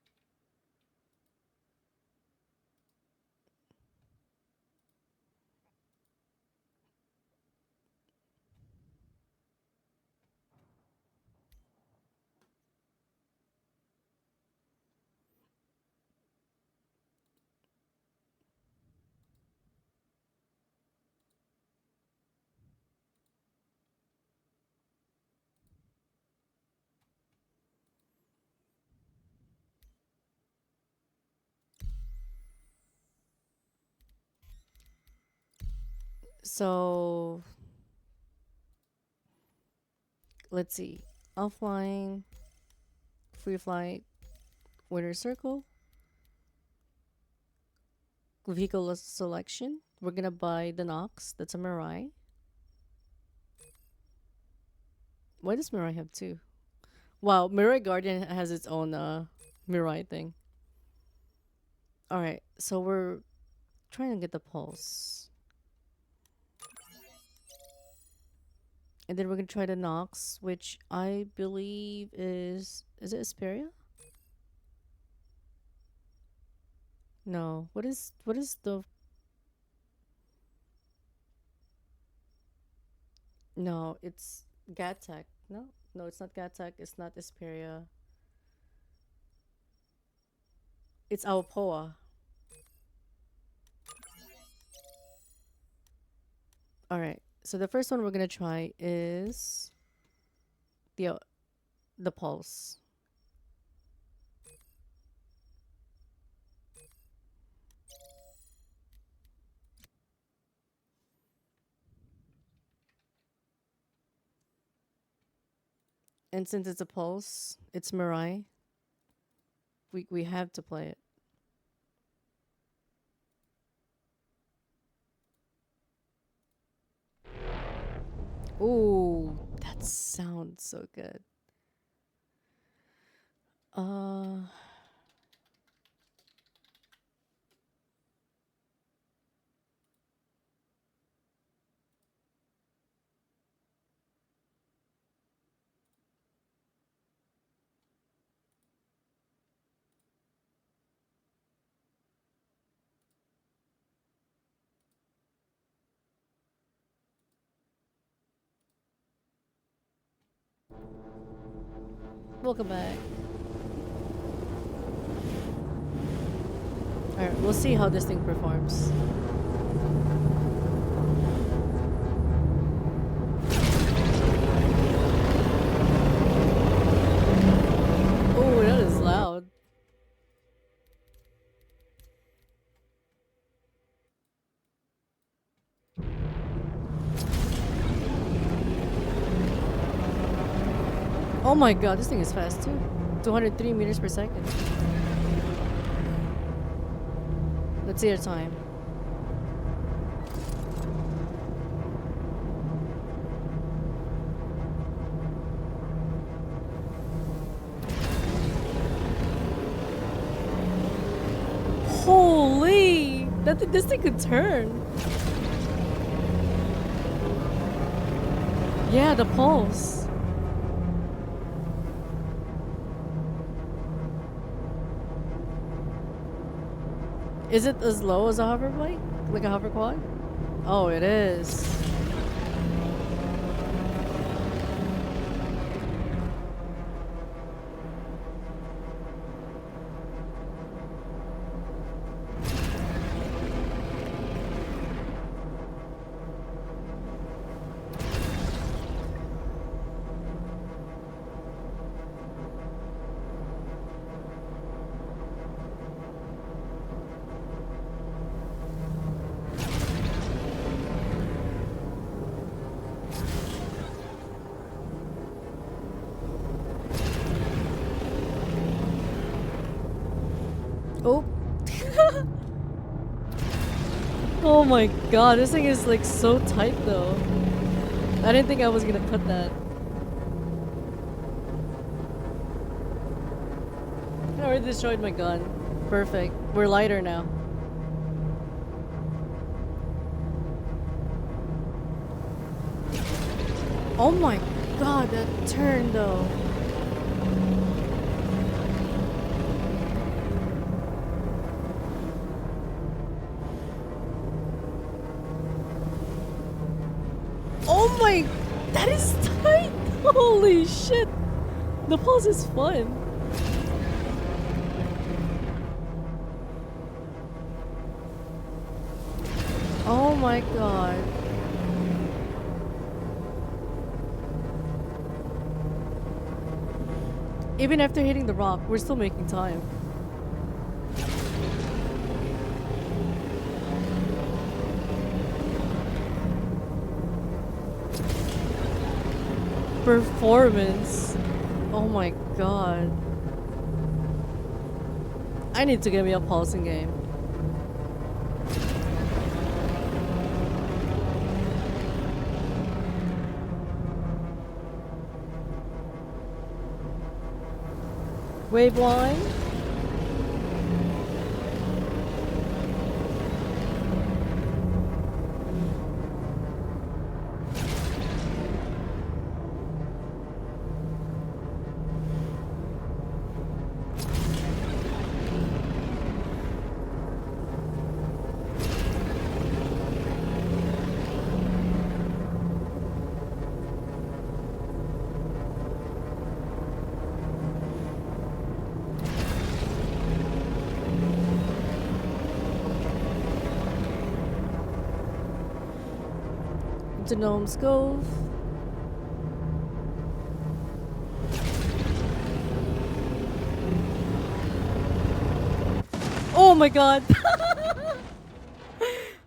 So let's see. Offline, free flight, winner circle, vehicle selection. We're gonna buy the Nox. That's a Mirai. Why does Mirai have two? Wow, Mirai Guardian has its own Mirai thing. Alright, so we're trying to get the pulse. And then we're gonna try the Nox, which I believe is it Asperia? No. What is the No, it's Gattac. No? No, it's not Gattac, it's not Asperia. It's Aopoa. Alright. So the first one we're gonna try is the pulse. And since it's a pulse, it's Mirai. We have to play it. Ooh, that sounds so good. Uh Welcome back. Alright, we'll see how this thing performs. Oh, that is loud. Oh my god, this thing is fast too. 203 meters per second. Let's see our time. This thing could turn. Yeah, the pulse. Is it as low as a hoverblade? Like a hover quad? Oh, it is. Oh. Oh my god, this thing is like so tight though. I didn't think I was gonna put that. I already destroyed my gun. Perfect. We're lighter now. Oh my god, that turn though. Oh my, that is tight. Holy shit. The pulse is fun. Oh my god. Even after hitting the rock, we're still making time. Performance. Oh my god. I need to get me a pulsing game. Wave one. To Gnome's Cove. Oh my god.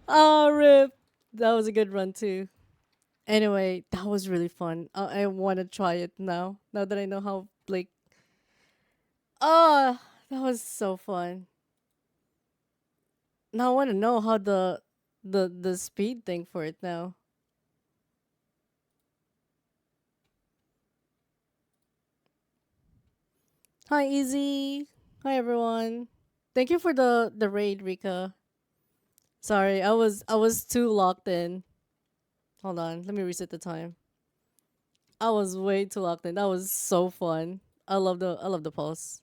Oh, rip. That was a good run too. Anyway, that was really fun. I want to try it now. Now that I know how, like, oh, that was so fun. Now I want to know how the speed thing for it now. Hi, Easy. Hi, everyone. Thank you for the raid, Rika. Sorry, I was too locked in. Hold on, let me reset the time. I was way too locked in. That was so fun. I love the pulse.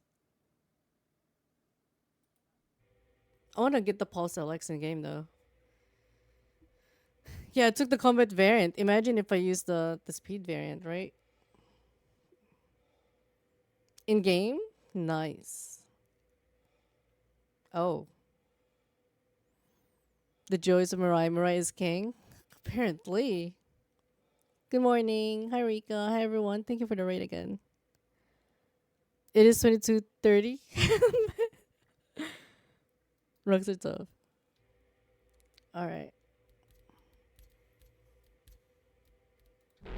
I want to get the pulse LX in game though. Yeah, I took the combat variant. Imagine if I used the speed variant, right? In game? Nice. Oh, the joys of Mirai. Mirai is king. Apparently. Good morning. Hi Rika. Hi everyone. Thank you for the raid again. It is 22:30. Rugs are tough. All right.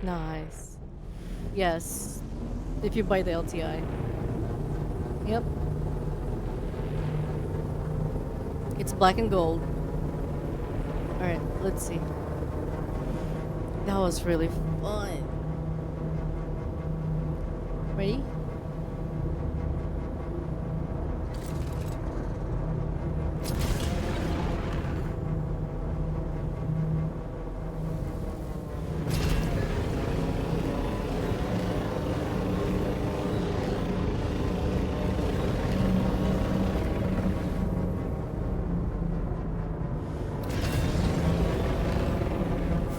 Nice. Yes. If you buy the LTI. Yep. It's black and gold. All right. Let's see. That was really fun. Ready?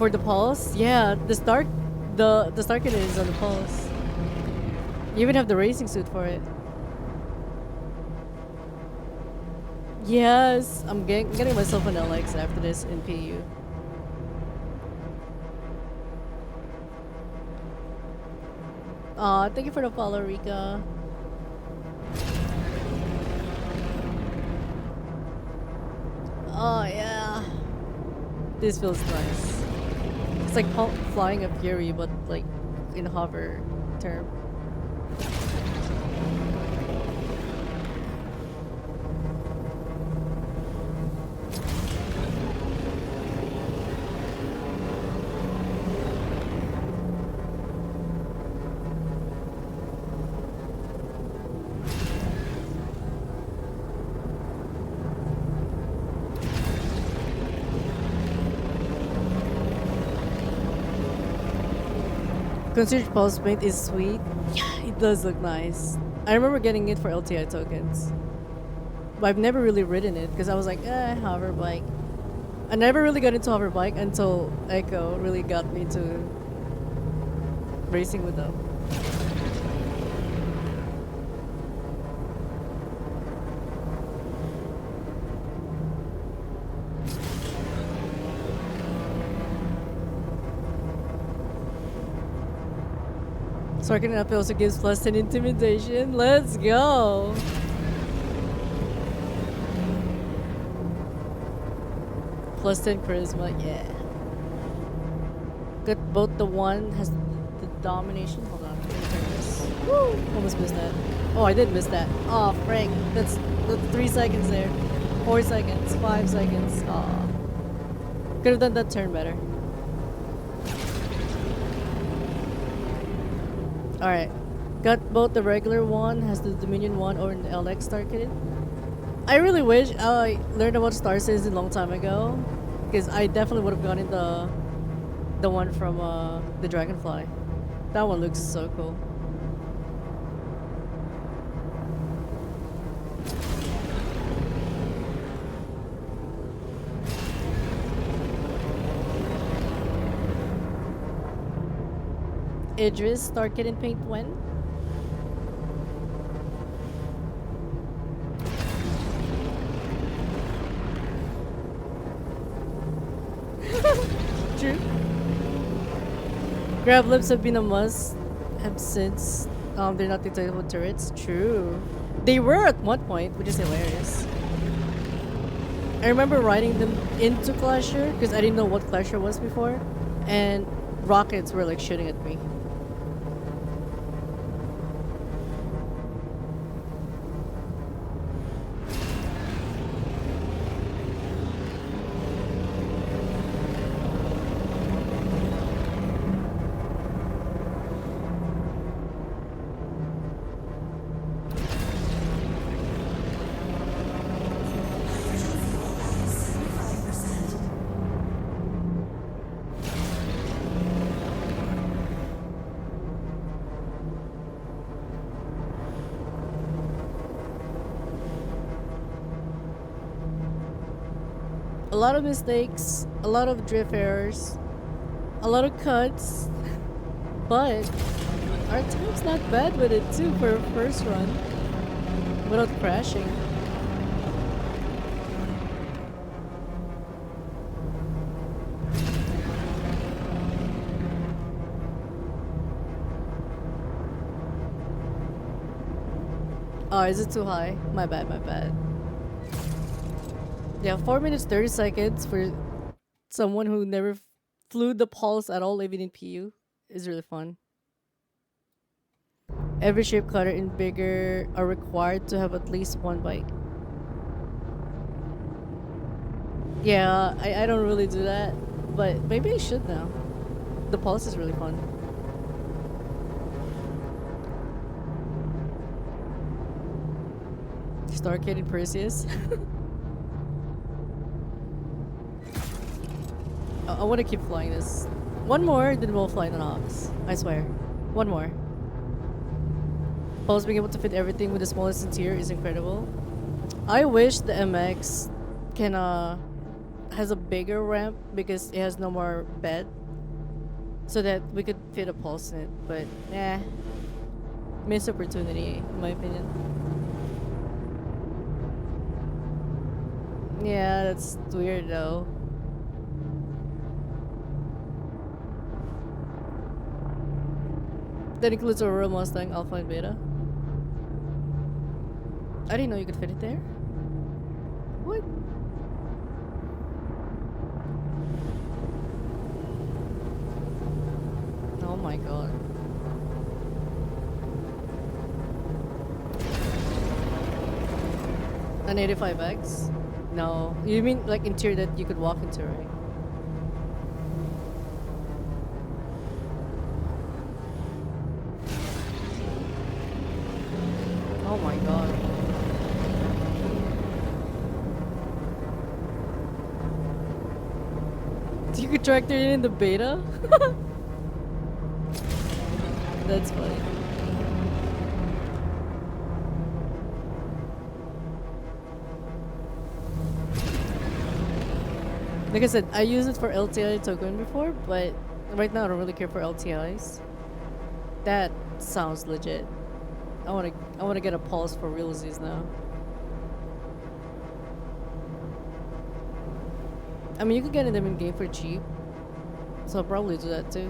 For the pulse, yeah, the star cannon is on the pulse. You even have the racing suit for it. Yes, I'm getting myself an LX after this in PU. Aw, thank you for the follow, Rika. Oh yeah, this feels nice. It's like flying a Fury, but like in hover term. Considered pulse paint is sweet. Yeah, it does look nice. I remember getting it for LTI tokens, but I've never really ridden it because I was like, hover bike. I never really got into hover bike until Echo really got me to racing with them. Sarkin up also gives plus 10 intimidation. Let's go! Plus 10 charisma, yeah. Got both the one has the domination. Hold on, let me turn this. Woo! Almost missed that. Oh, I did miss that. Oh, frank. That's 3 seconds there. 4 seconds. 5 seconds. Aw. Could have done that turn better. Alright. Got both the regular one, has the Dominion one, or an LX Star Kit. I really wish I learned about Star Citizen a long time ago. Because I definitely would have gotten the one from the Dragonfly. That one looks so cool. Idris, Star Kit and Paint when? True. Grab lips have been a must have since they're not detectable turrets. True. They were at one point, which is hilarious. I remember riding them into Clasher because I didn't know what Clasher was before, and rockets were like shooting at me. A lot of mistakes, a lot of drift errors, a lot of cuts, but our time's not bad with it too for a first run without crashing. Oh, is it too high? My bad, my bad. Yeah, 4 minutes 30 seconds for someone who never flew the pulse at all, even in PU, is really fun. Every shape cutter and bigger are required to have at least one bike. Yeah, I don't really do that, but maybe I should now. The pulse is really fun. Starcade and Perseus. I want to keep flying this. One more, then we'll fly the Nox. I swear. One more. Pulse being able to fit everything with the smallest interior is incredible. I wish the MX can has a bigger ramp because it has no more bed, so that we could fit a pulse in it. But missed opportunity in my opinion. Yeah, that's weird though. That includes Aurora Mustang Alpha and Beta. I didn't know you could fit it there. What? Oh my god. An 85X? No. You mean like interior that you could walk into, right? Oh my god. You could tractor it in the beta? That's funny. Like I said, I used it for LTI token before, but right now I don't really care for LTIs. That sounds legit. I wanna get a pulse for realsies now. I mean, you could get them in game for cheap, so I'll probably do that too.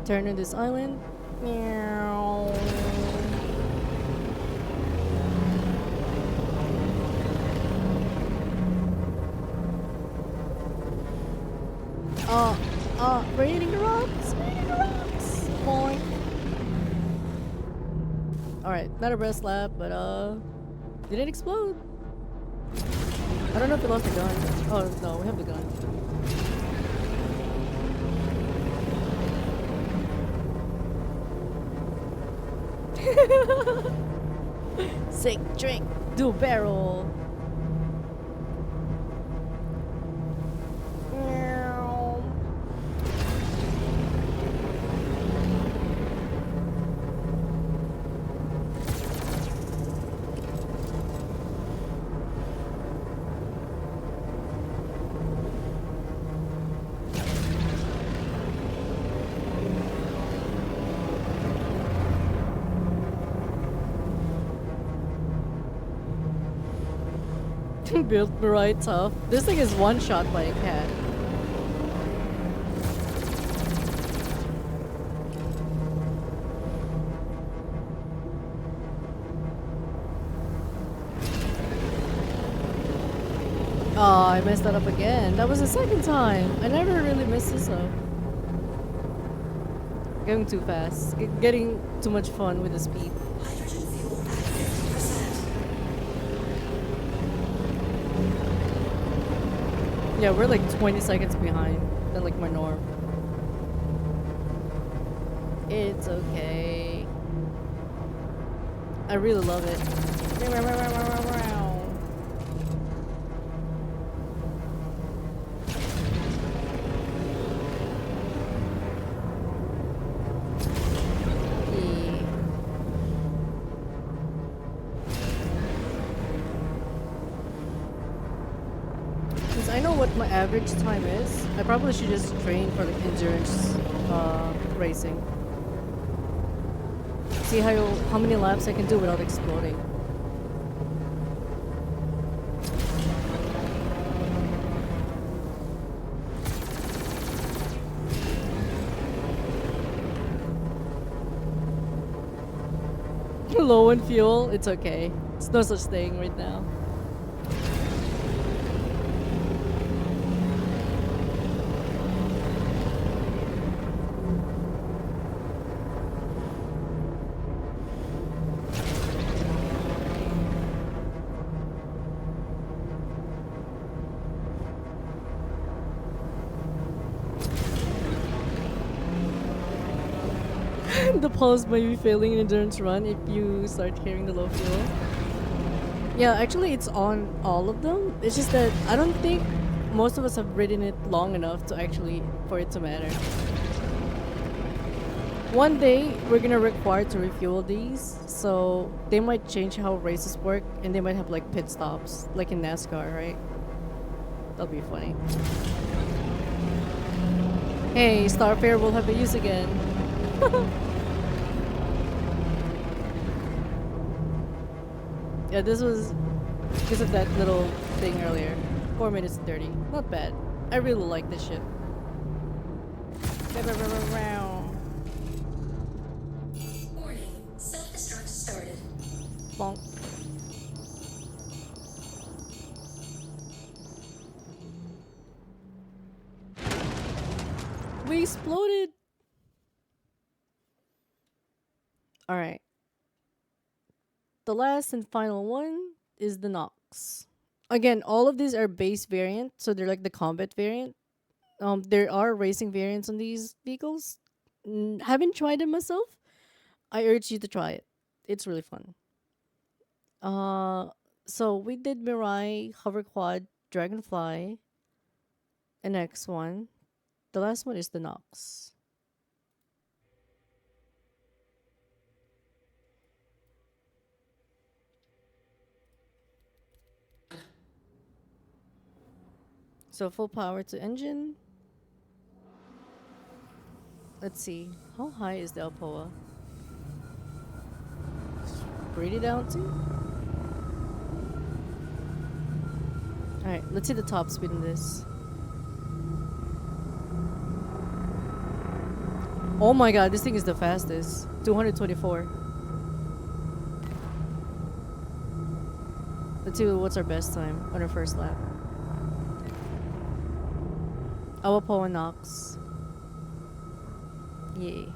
Turn in this island. Meow. We're eating the rocks. We're eating the rocks. Boing. Alright, not a breast slap, but did it explode? I don't know if we lost the gun. Oh no, we have the gun. Sick drink, do barrel. Built right tough. This thing is one shot by a cat. Oh, I messed that up again. That was the second time. I never really messed this up. Going too fast. Getting too much fun with the speed. Hydrogen fuel at 50%. Yeah, we're like 20 seconds behind than like my norm. It's okay. I really love it. Since I know what my average time is, I probably should just train for like endurance racing. See how many laps I can do without exploding. Low on fuel, it's okay. It's no such thing right now. The pulse might be failing in endurance run if you start hearing the low fuel. Yeah, actually it's on all of them. It's just that I don't think most of us have ridden it long enough to actually for it to matter. One day we're gonna require to refuel these, so they might change how races work, and they might have like pit stops, like in NASCAR, right? That'll be funny. Hey, Starfare will have a use again. Yeah, this was because of that little thing earlier. 4 minutes and 30. Not bad. I really like this ship. Warning. Self-destruct started. Bonk. We exploded! Alright. The last and final one is the Nox. Again, all of these are base variant, so they're like the combat variant. There are racing variants on these vehicles. Haven't tried them myself. I urge you to try it. It's really fun. Uh, so we did Mirai, Hover Quad, Dragonfly, and next one. The last one is the Nox. So full power to engine. Let's see. How high is the Alpoa? Pretty down too. Alright, let's see the top speed in this. Oh my god, this thing is the fastest. 224. Let's see what's our best time on our first lap. Awapoa Nox. Yay.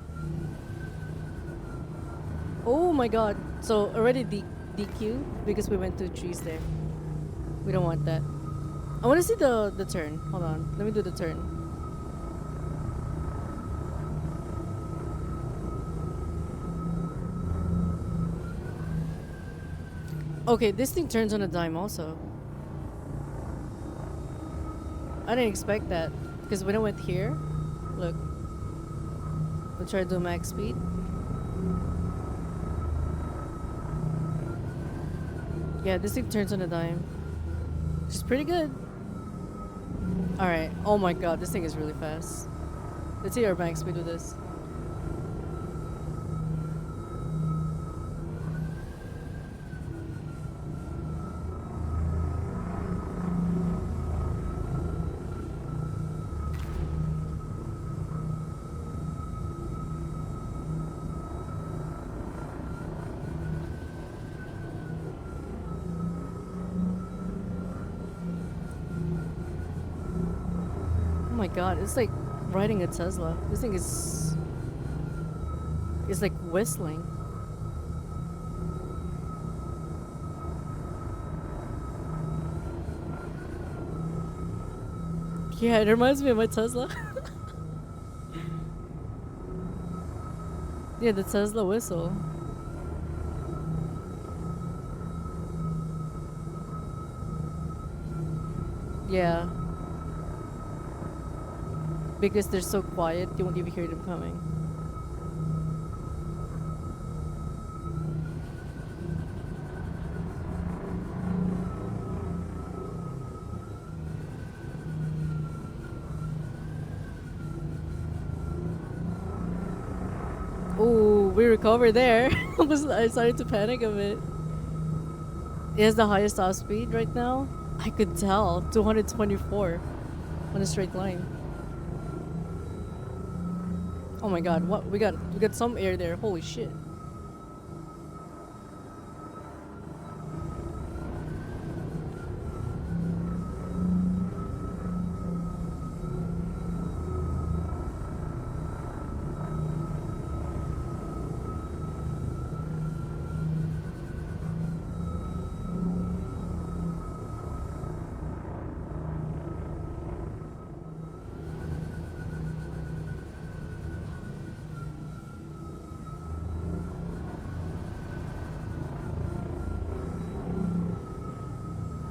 Oh my god. So already DQ because we went to trees there. We don't want that. I want to see the turn. Hold on. Let me do the turn. Okay, this thing turns on a dime also. I didn't expect that. Because when I went here, look. We'll try to do max speed. Yeah, this thing turns on a dime. Which is pretty good. Alright. Oh my god, this thing is really fast. Let's see our max speed with this. Oh my god, it's like riding a Tesla. This thing is like whistling. Yeah, it reminds me of my Tesla. Yeah, the Tesla whistle. Yeah. Because they're so quiet, you won't even hear them coming. Ooh, we recovered there. I started to panic a bit. It has the highest top speed right now. I could tell. 224 on a straight line. Oh my god, what we got some air there. Holy shit.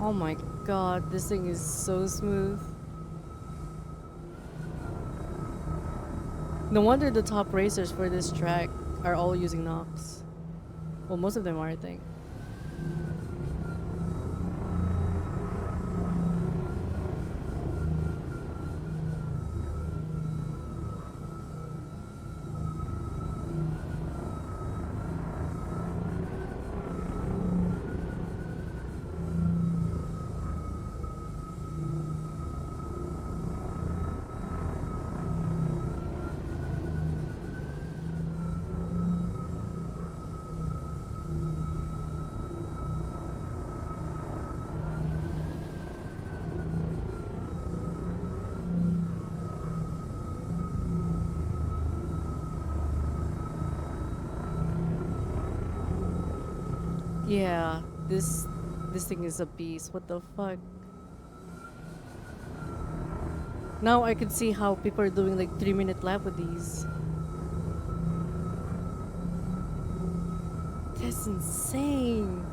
Oh my god, this thing is so smooth. No wonder the top racers for this track are all using Nox. Well, most of them are, I think. Yeah, this thing is a beast. What the fuck? Now I can see how people are doing like 3-minute lap with these. That's insane.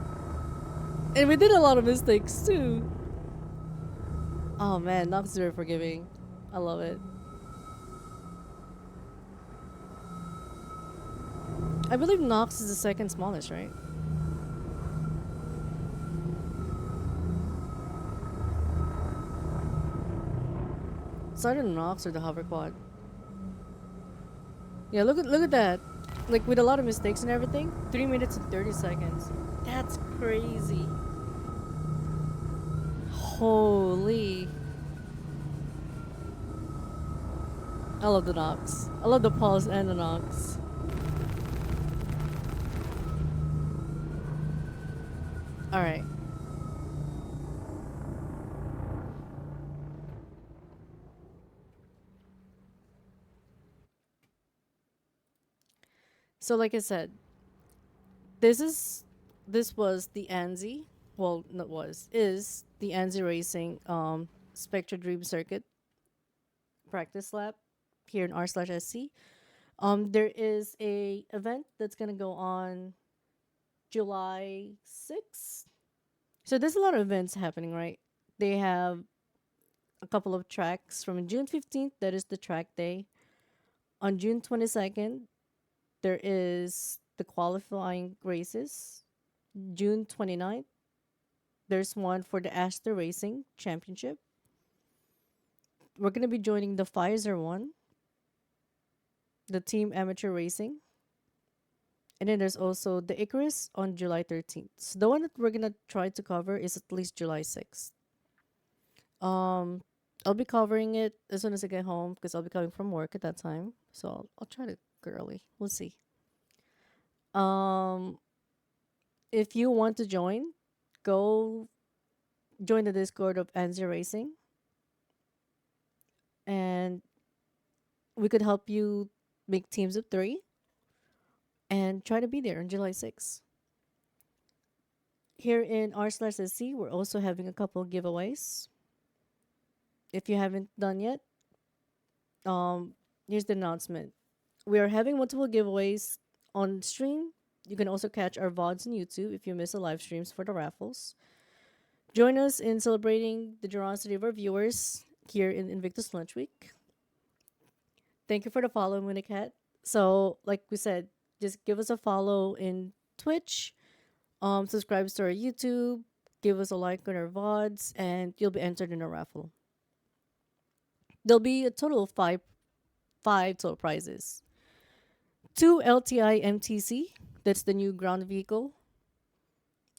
And we did a lot of mistakes too. Oh man, Nox is very forgiving. I love it. I believe Nox is the second smallest, right? It's either Nox or the hover quad. Yeah, look at that. Like with a lot of mistakes and everything, 3 minutes and 30 seconds. That's crazy. Holy. I love the Nox. I love the pulse and the Nox. Alright. So like I said, this is this was the ANZI. Well, not was, is the ANZI Racing Spectra Dream Circuit practice lap here in r/sc. There is a event that's gonna go on July 6th. So there's a lot of events happening, right? They have a couple of tracks from June 15th, that is the track day. On June 22nd, there is the qualifying races. June 29th, there's one for the Aster Racing Championship. We're going to be joining the Pfizer one, the Team Amateur Racing. And then there's also the Icarus on July 13th. So the one that we're going to try to cover is at least July 6th. I'll be covering it as soon as I get home because I'll be coming from work at that time. So I'll try to go early. We'll see. Um, if you want to join, go join the Discord of ANZIA Racing, and we could help you make teams of 3 and try to be there on July 6th. Here in r/sc, we're also having a couple of giveaways. If you haven't done yet, here's the announcement. We are having multiple giveaways on stream. You can also catch our VODs on YouTube if you miss the live streams for the raffles. Join us in celebrating the generosity of our viewers here in Invictus Lunch Week. Thank you for the follow, Municat. So, like we said, just give us a follow in Twitch, subscribe to our YouTube, give us a like on our VODs, and you'll be entered in a raffle. There'll be a total of five total prizes. 2 LTI MTC, that's the new ground vehicle.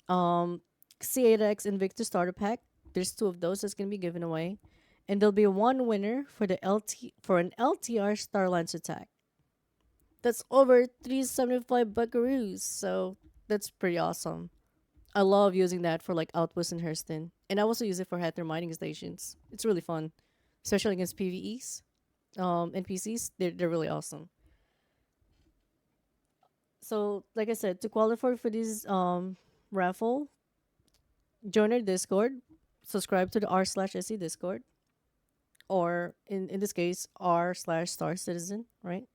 C8X Invictus Starter Pack, there's 2 of those that's gonna be given away. And there'll be one winner for an LTR Starlance attack. That's over 375 buckaroos, so that's pretty awesome. I love using that for like outposts in Hurston. And I also use it for Hatter mining stations. It's really fun, especially against PvEs, NPCs. They're really awesome. So, like I said, to qualify for this raffle, join our Discord, subscribe to the r/sc Discord, or in this case, r/star citizen, right?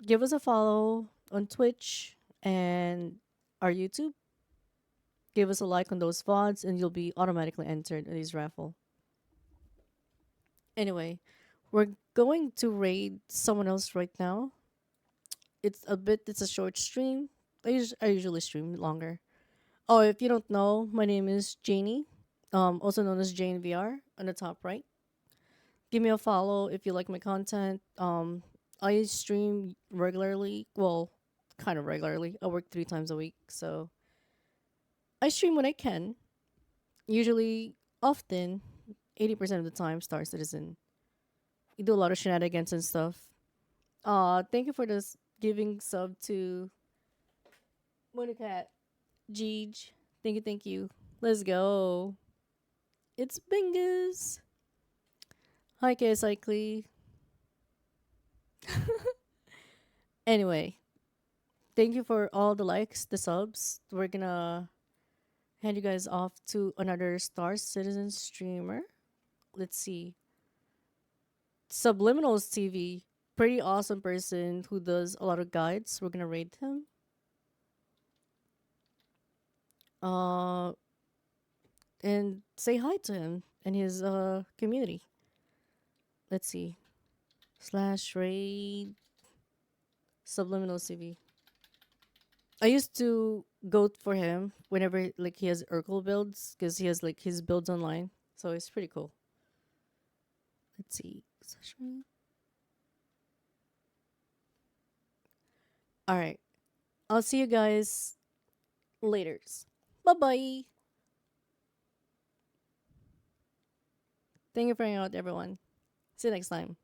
Give us a follow on Twitch and our YouTube. Give us a like on those VODs, and you'll be automatically entered in this raffle. Anyway, We're going to raid someone else right now. It's a short stream. I usually stream longer. Oh, if you don't know, my name is Janie, also known as Jane VR on the top right. Give me a follow if you like my content. I stream regularly. Well, kind of regularly. I work 3 times a week, so I stream when I can. Usually, often, 80% of the time, Star Citizen. You do a lot of shenanigans and stuff. Thank you for this giving sub to Monica Jeej. Thank you, thank you. Let's go. It's Bingus. Hi, KSICLE. Anyway, thank you for all the likes, the subs. We're gonna hand you guys off to another Star Citizen streamer. Let's see. Subliminals TV. Pretty awesome person who does a lot of guides. We're gonna rate him. Uh and say hi to him and his community. Let's see. Slash raid Subliminals TV. I used to go for him whenever like he has Urkel builds because he has like his builds online, so it's pretty cool. Let's see. All right, I'll see you guys later. Bye bye. Thank you for hanging out, everyone. See you next time.